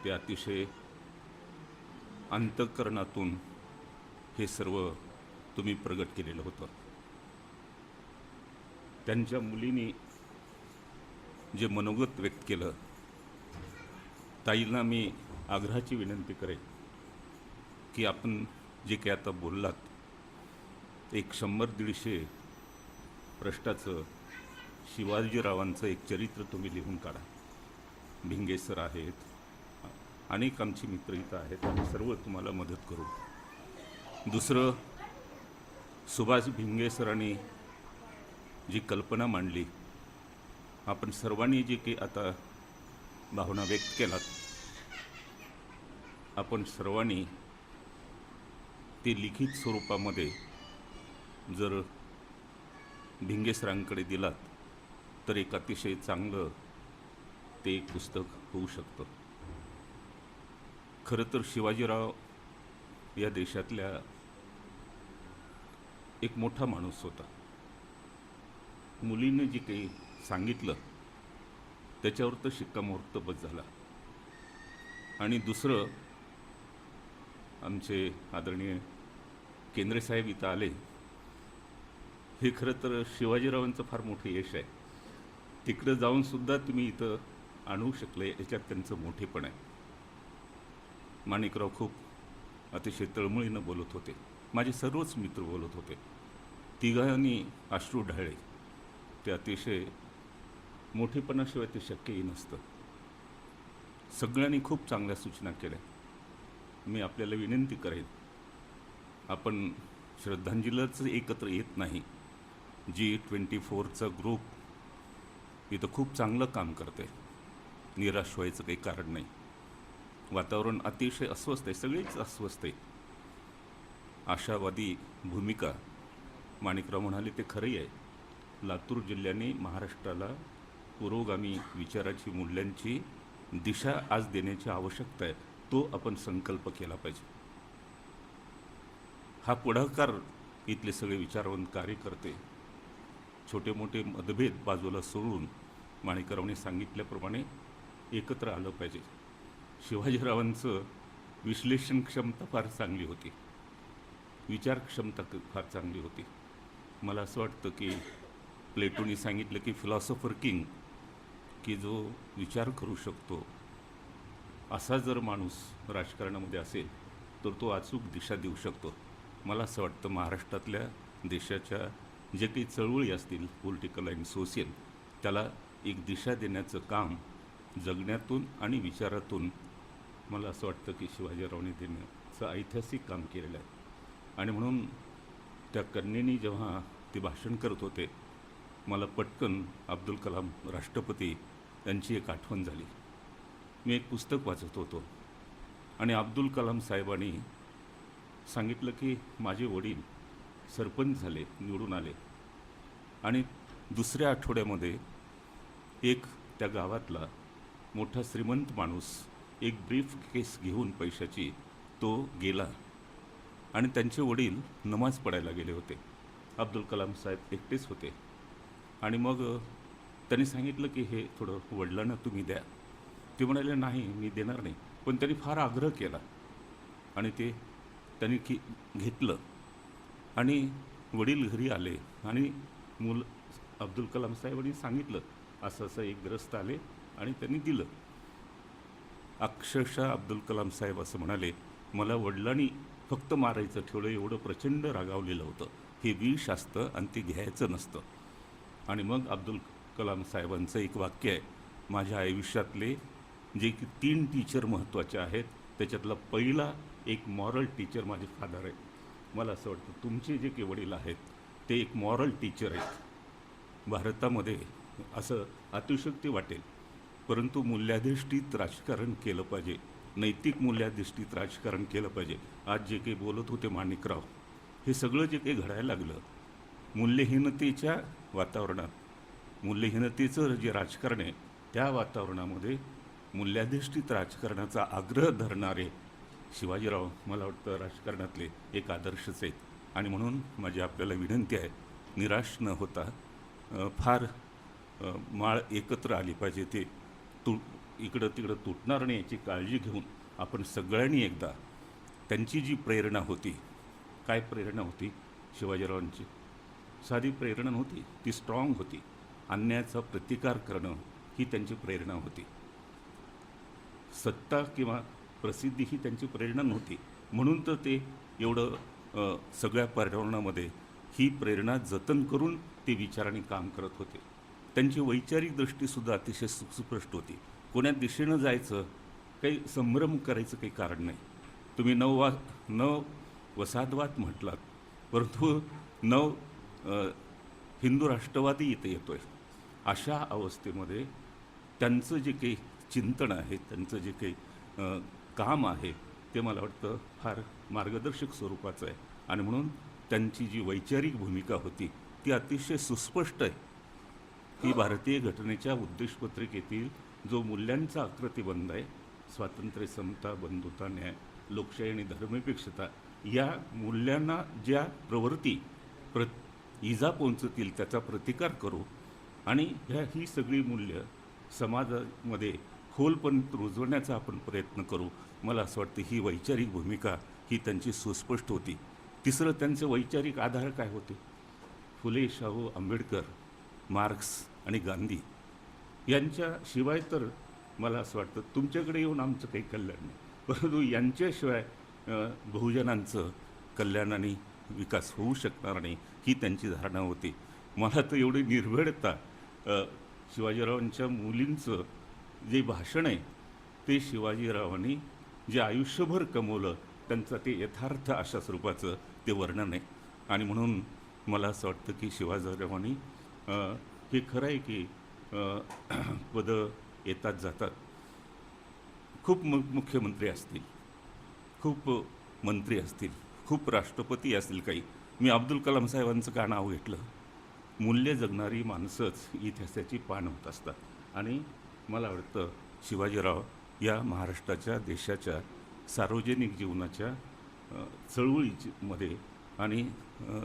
ते अतिशय अंतःकरणातून हे सर्व तुम्ही प्रगट केलेलं होतं. त्यांच्या मुलींनी जे मनोगत व्यक्त केलं, ताईंना मी आग्रहाची विनंती करेन की आपण जे काही आता बोललात, एक 100-150 प्रश्नाचं शिवाजीरावांचं एक चरित्र तुम्ही लिहून काढा. भिंगे सर आहेत, अनेक आमची मित्र इथं आहेत, आम्ही सर्व तुम्हाला मदत करू. दुसरं, सुभाष भिंगे सरांनी जी कल्पना मांडली, आपण सर्वांनी जे काही आता भावना व्यक्त केलात, आपण सर्वांनी ते लिखित स्वरूपामध्ये जर भिंगे सरांकडे दिलात तर एक अतिशय चांगलं ते एक पुस्तक होऊ शकतं. खरं तर शिवाजीराव या देशातल्या एक मोठा माणूस होता. मुलीने जे काही सांगितलं त्याच्यावर तर शिक्कामोर्तबच झाला. आणि दुसरं, आमचे आदरणीय केंद्रे साहेब इथं आले, हे खरं तर शिवाजीरावांचं फार मोठं यश आहे. तिकडं जाऊनसुद्धा तुम्ही इथं आणू शकले, याच्यात त्यांचं मोठेपण आहे. माणिकराव खूप अतिशय तळमळीनं बोलत होते, माझे सर्वच मित्र बोलत होते, तिघांनी अश्रू ढाळले. ते अतिशय मोठेपणाशिवाय ते शक्यही नसतं. सगळ्यांनी खूप चांगल्या सूचना केल्या. मी आपल्याला विनंती करेन, आपण श्रद्धांजलीलाच एकत्र येत नाही. G24चा ग्रुप इथं खूप चांगलं काम करते, निराश व्हायचं काही कारण नाही. वातावरण अतिशय अस्वस्थ आहे, सगळेच अस्वस्थ आहे. आशावादी भूमिका माणिकराव म्हणाले ते खरंही आहे. लातूर जिल्ह्याने महाराष्ट्राला पुरोगामी विचाराची, मूल्यांची दिशा आज देण्याची आवश्यकता आहे. तो आपण संकल्प केला पाहिजे. हा पुढाकार इथले सगळे विचारवंत कार्यकर्ते, छोटे मोठे मतभेद बाजूला सोडून माणिकरावने सांगितल्याप्रमाणे एकत्र आलं पाहिजे. शिवाजीरावांचं विश्लेषण क्षमता फार चांगली होती, विचार क्षमता फार चांगली होती. मला असं वाटतं की प्लेटोनी सांगितलं की फिलॉसॉफर किंग, की जो विचार करू शकतो असा जर माणूस राजकारणामध्ये असेल तर तो अचूक दिशा देऊ शकतो. मला असं वाटतं महाराष्ट्रातल्या देशाच्या जे काही चळवळी असतील, पॉलिटिकल अँड सोशल, त्याला एक दिशा देण्याचं काम जगण्यातून आणि विचारातून मला असं वाटतं की शिवाजीरावने देण्याचं ऐतिहासिक काम केलेलं आहे. आणि म्हणून त्या कन्येनी जेव्हा ते भाषण करत होते, मला पटकन अब्दुल कलाम राष्ट्रपती यांची एक आठवण झाली. मी एक पुस्तक वाचत होतो आणि अब्दुल कलाम साहेबांनी सांगितलं की माझे वडील सरपंच झाले, निवडून आले, आणि दुसऱ्या आठवड्यामध्ये एक त्या गावातला मोठा श्रीमंत माणूस एक ब्रीफ केस घेऊन पैशाची तो गेला आणि त्यांचे वडील नमाज पडायला गेले होते. अब्दुल कलाम साहेब एकटेच होते आणि मग त्यांनी सांगितलं की हे थोडं वडिलांना तुम्ही द्या. ते म्हणाले नाही, मी देणार नाही. पण त्यांनी फार आग्रह केला आणि ते त्यांनी घेतलं आणि वडील घरी आले आणि अब्दुल कलाम साहेबांनी सांगितलं असं असं एक ग्रस्त आले आणि त्यांनी दिलं. अक्षरशः अब्दुल कलाम साहेब असं म्हणाले, मला वडिलांनी फक्त मारायचं ठेवलं, एवढं प्रचंड रागावलेलं होतं. हे विष असतं आणि ते घ्यायचं नसतं. आणि मग अब्दुल कलाम साहेबांचं एक वाक्य आहे, माझ्या आयुष्यातले जे की 3 टीचर महत्त्वाचे आहेत त्याच्यातला पहिला एक मॉरल टीचर माझे फादर आहे. मला असं वाटतं तुमचे जे काही वडील आहेत ते एक मॉरल टीचर आहेत. भारतामध्ये असं अतिशयोक्ती वाटेल, परंतु मूल्याधिष्ठित राजकारण केलं पाहिजे, नैतिक मूल्याधिष्ठित राजकारण केलं पाहिजे. आज जे काही बोलत होते माणिकराव, हे सगळं जे काही घडायला लागलं मूल्यहीनतेच्या वातावरणात, मूल्यहीनतेचं जे राजकारण आहे त्या वातावरणामध्ये मूल्याधिष्ठित राजकारणाचा आग्रह धरणारे शिवाजीराव मला वाटतं राजकारणातले एक आदर्शच आहेत. आणि म्हणून माझी आपल्याला विनंती आहे, निराश न होता फार माळ एकत्र आली पाहिजे. ते इकडं तिकडं तुटणार नाही याची काळजी घेऊन आपण सगळ्यांनी एकदा त्यांची जी प्रेरणा होती, काय प्रेरणा होती शिवाजीरावांची, साधी प्रेरणा नव्हती, ती स्ट्रॉंग होती. अन्यायाचा प्रतिकार करणं ही त्यांची प्रेरणा होती. सत्ता किंवा प्रसिद्धी ही त्यांची प्रेरणा नव्हती. म्हणून तर ते एवढं सगळ्या पर्यावरणामध्ये ही प्रेरणा जतन करून ते विचाराने काम करत होते. त्यांची वैचारिक दृष्टीसुद्धा अतिशय सुस्पष्ट होती. कोण्या दिशेनं जायचं, काही संभ्रम करायचं काही कारण नाही. तुम्ही वसाहतवाद म्हटलात, परंतु हिंदू राष्ट्रवादी इथे येतो आहे. अशा अवस्थेमध्ये त्यांचं जे काही चिंतन आहे, त्यांचं जे काही काम आहे, ते मला वाटतं फार मार्गदर्शक स्वरूपाचं आहे. आणि म्हणून त्यांची जी वैचारिक भूमिका होती ती अतिशय सुस्पष्ट आहे. ही भारतीय घटनेच्या उद्देशपत्रिकेतील जो मूल्यांचा आकृतिबंध आहे, स्वातंत्र्य, समता, बंधुता, न्याय, लोकशाही आणि धर्मनिरपेक्षता, या मूल्यांना ज्या प्रवृत्ती इजा पोहोचतील त्याचा प्रतिकार करू आणि ही सगळी मूल्य समाजामध्ये खोलपण रुजवण्याचा आपण प्रयत्न करू. मला असं वाटतं ही वैचारिक भूमिका ही त्यांची सुस्पष्ट होती. तिसरं, त्यांचे वैचारिक आधार काय होते? फुले, शाहू, आंबेडकर, मार्क्स आणि गांधी यांच्याशिवाय तर मला असं वाटतं तुमच्याकडे येऊन आमचं काही कल्याण नाही, परंतु यांच्याशिवाय बहुजनांचं कल्याण आणि विकास होऊ शकणार नाही, ही त्यांची धारणा होती. मला तर एवढी निर्भीडता शिवाजीरावांच्या मुलींचं जे भाषण आहे ते शिवाजीरावांनी जे आयुष्यभर कमवलं त्यांचं ते यथार्थ अशा स्वरूपाचं ते वर्णन आहे. आणि म्हणून मला असं वाटतं की शिवाजीरावांनी हे खरं आहे की पदं येतात जातात, खूप मुख्यमंत्री असतील, खूप मंत्री असतील, खूप राष्ट्रपती असतील काही. मी अब्दुल कलाम साहेबांचं का नाव घेतलं? मूल्य जगणारी माणसंच इतिहासाची पान होत असतात. आणि मला वाटतं शिवाजीराव या महाराष्ट्राच्या, देशाच्या सार्वजनिक जीवनाच्या चळवळीमध्ये आणि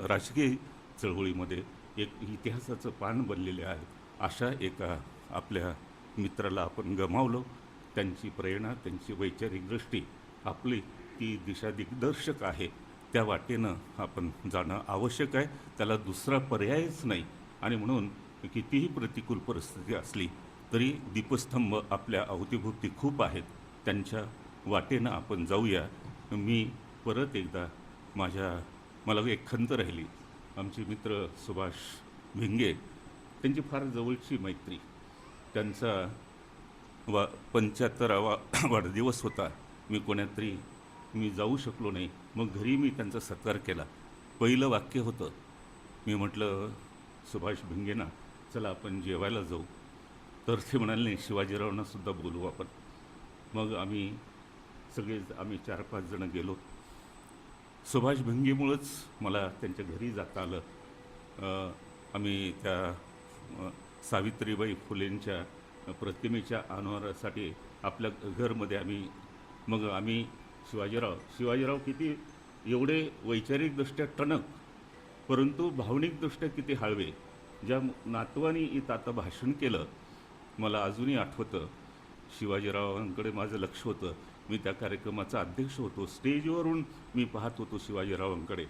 राजकीय चळवळीमध्ये एक इतिहासाचं पान बनलेले आहे. अशा एका आपल्या मित्राला आपण गमावलो. त्यांची प्रेरणा, त्यांची वैचारिक दृष्टी आपली ती दिशा दिग्दर्शक आहे. त्या वाटेनं आपण जाणं आवश्यक आहे, त्याला दुसरा पर्यायच नाही. आणि म्हणून कितीही प्रतिकूल परिस्थिती असली तरी दीपस्तंभ आपल्या अवतीभोवती खूप आहेत, त्यांच्या वाटेनं आपण जाऊया. मी परत एकदा मला एक खंत राहिली. आमचे मित्र सुभाष भिंगे, त्यांची फार जवळची मैत्री, त्यांचा 75वा वाढदिवस होता. मी जाऊ शकलो नाही. मग घरी मी त्यांचा सत्कार केला. पहिलं वाक्य होतं, मी म्हटलं सुभाष भिंगेंना चला आपण जेवायला जाऊ. तर ते म्हणाले नाही, शिवाजीरावांना सुद्धा बोलवू आपण. मग आम्ही 4-5 जण गेलो. सुभाष भिंगेमुळंच मला त्यांच्या घरी जाता आलं. आम्ही त्या सावित्रीबाई फुलेंच्या प्रतिमेच्या अनावरणासाठी आपल्या घरमध्ये आम्ही शिवाजीराव किती एवढे वैचारिकदृष्ट्या टणक, परंतु भावनिकदृष्ट्या किती हळवे. ज्या नातवानी इथं आता भाषण केलं, मला अजूनही आठवतं. शिवाजीरावांकडे माझं लक्ष होतं. मी त्या कार्यक्रमाचा अध्यक्ष होतो. स्टेजवरून मी पाहत होतो शिवाजीरावांकडे.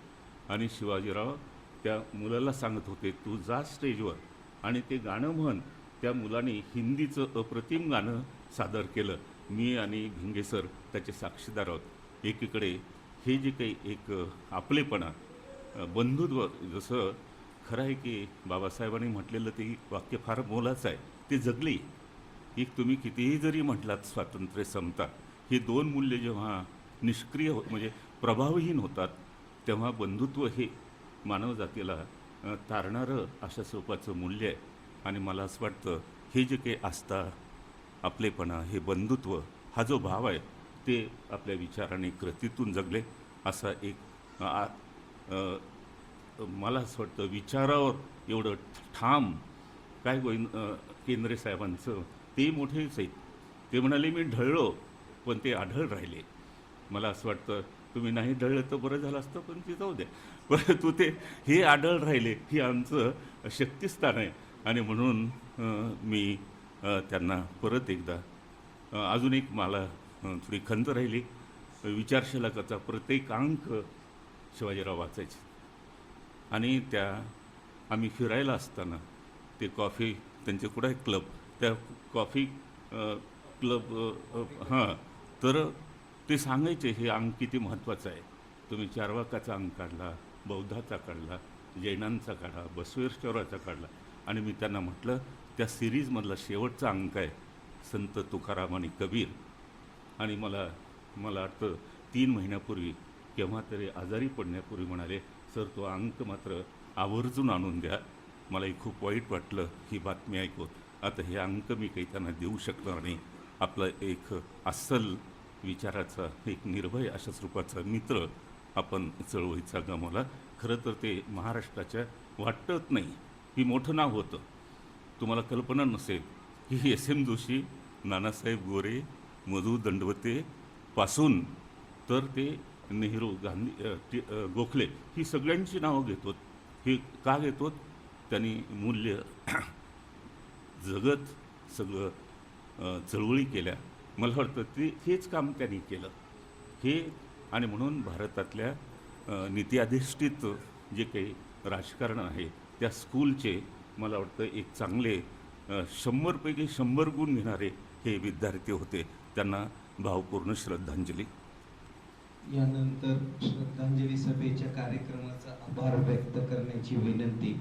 आणि शिवाजीराव त्या मुलाला सांगत होते, तू जा स्टेजवर आणि ते गाणं म्हण. त्या मुलाने हिंदीचं अप्रतिम गाणं सादर केलं. मी आणि भिंगे सर त्याचे साक्षीदार आहोत. एकीकडे हे जे काही एक आपलेपणा, बंधुत्व, जसं खरं आहे की बाबासाहेबांनी म्हटलेलं ते वाक्य फार मोलाचं आहे, ते जगले. एक तुम्ही कितीही जरी म्हटलात स्वातंत्र्य, समता, हे 2 मूल्य जेव्हा निष्क्रिय म्हणजे प्रभावहीन होतात, तेव्हा बंधुत्व हे मानवजातीला तारणारं अशा स्वरूपाचं मूल्य आहे. आणि मला असं वाटतं हे जे काही आस्था, आपलेपणा, हे बंधुत्व, हा जो भाव आहे ते आपल्या विचाराने, कृतीतून जगले. असा एक मला असं वाटतं विचारावर एवढं ठाम काय केंद्रे साहेबांचं, ते मोठेच आहेत. ते म्हणाले मी ढळलो पण ते आढळ राहिले. मला असं वाटतं तुम्ही नाही ढळलं तर बरं झालं असतं, पण ते जाऊ द्या, परंतु ते हे आढळ राहिले, ही आमचं शक्तिस्थान आहे. आणि म्हणून मी त्यांना परत एकदा अजून एक मला थोडी खंत राहिली. विचारशलाकाचा प्रत्येक अंक शिवाजीराव वाचायचे. आणि आम्ही फिरायला असताना ते कॉफी, त्यांचे कुठं आहे क्लब, त्या कॉफी क्लब तर ते सांगायचे हे अंक किती महत्त्वाचं आहे. तुम्ही चार्वाकाचा अंक काढला, बौद्धाचा काढला, जैनांचा काढला, बसवेश्वराचा काढला. आणि मी त्यांना म्हटलं त्या सिरीजमधला शेवटचा अंक आहे संत तुकाराम आणि कबीर. आणि मला वाटतं 3 महिन्यापूर्वी केव्हा तरी आजारी पडण्यापूर्वी म्हणाले, सर तो अंक मात्र आवर्जून आणून द्या. मलाही खूप वाईट वाटलं ही बातमी ऐकून. आता हे अंक मी काही त्यांना देऊ शकणार नाही. आपला एक अस्सल विचाराचा, एक निर्भय अशा स्वरूपाचा मित्र आपण चळवळीचा गमावला. खरं तर ते महाराष्ट्राच्या वाटत नाही ही मोठं नाव होतं. तुम्हाला कल्पना नसेल की SM जोशी, नानासाहेब गोरे, मधु दंडवते पासून तर ते नेहरू, गांधी, गोखले ही सगळ्यांची नावं घेतो. हे का घेतो? त्यांनी मूल्य जगत सगळं चळवळी केल्या. मला वाटतं हेच काम त्यांनी केलं हे. आणि म्हणून भारतातल्या नीतिअधिष्ठित जे काही राजकारण आहे त्या स्कूलचे मला वाटतं एक चांगले 100 पैकी 100 गुण घेणारे हे विद्यार्थी होते. त्यांना भावपूर्ण श्रद्धांजली. यानंतर श्रद्धांजली सभेच्या कार्यक्रमाचा आभार व्यक्त करण्याची विनंती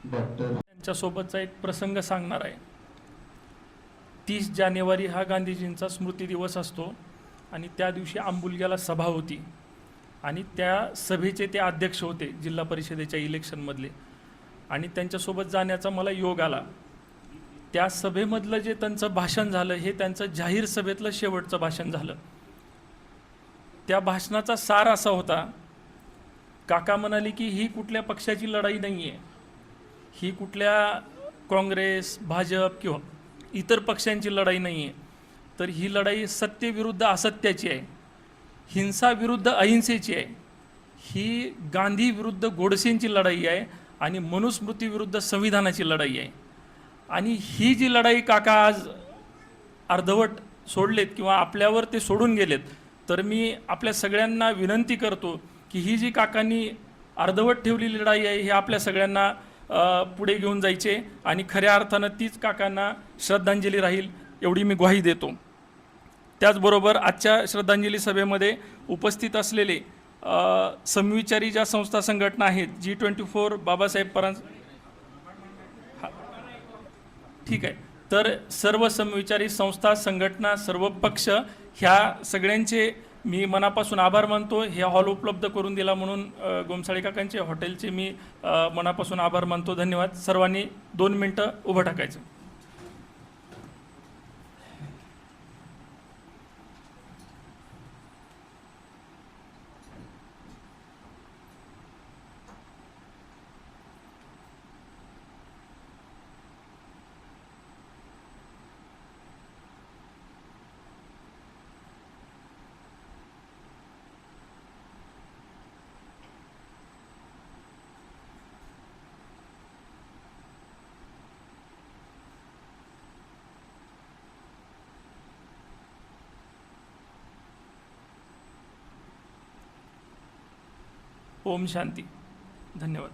डॉक्टर. त्यांच्यासोबतचा एक प्रसंग सांगणार आहे. 30 जानेवारी हा गांधीजींचा स्मृती दिवस असतो आणि त्या दिवशी आंबुलग्याला सभा होती आणि त्या सभेचे ते अध्यक्ष होते जिल्हा परिषदेच्या इलेक्शनमधले. आणि त्यांच्यासोबत जाण्याचा मला योग आला. त्या सभेमधलं जे त्यांचं भाषण झालं हे त्यांचं जाहीर सभेतलं शेवटचं भाषण झालं. त्या भाषणाचा सार असा होता, काका म्हणाले की ही कुठल्या पक्षाची लढाई नाही आहे, ही कुठल्या काँग्रेस, भाजप किंवा इतर पक्षांची लढाई नाही आहे, तर ही लढाई सत्तेविरुद्ध असत्याची आहे, हिंसा विरुद्ध अहिंसेची आहे, ही गांधी विरुद्ध गोडसेंची लढाई आहे आणि मनुस्मृती विरुद्ध संविधानाची लढाई आहे. आणि ही जी लढाई काका आज अर्धवट सोडलेत किंवा आपल्यावर ते सोडून गेलेत, तर मी आपल्या सगळ्यांना विनंती करतो की ही जी काकांनी अर्धवट ठेवलेली लढाई आहे ही आपल्या सगळ्यांना पुढे घेऊन जायचे आणि खऱ्या अर्थानं तीच काकांना श्रद्धांजली राहील एवढी मी ग्वाही देतो. त्याचबरोबर आजच्या श्रद्धांजली सभेमध्ये उपस्थित असलेले समविचारी ज्या संस्था संघटना आहेत, G24, बाबासाहेब परांजपे, ठीक आहे, तर सर्व समविचारी संस्था, संघटना, सर्व पक्ष ह्या सगळ्यांचे मी मनापासून आभार मानतो. हे हॉल उपलब्ध करून दिला म्हणून गोमसाळे काकांचे, हॉटेलचे मी मनापासून आभार मानतो. धन्यवाद. सर्वांनी 2 मिनटं उभं टाकायचं. ओम शांती. धन्यवाद.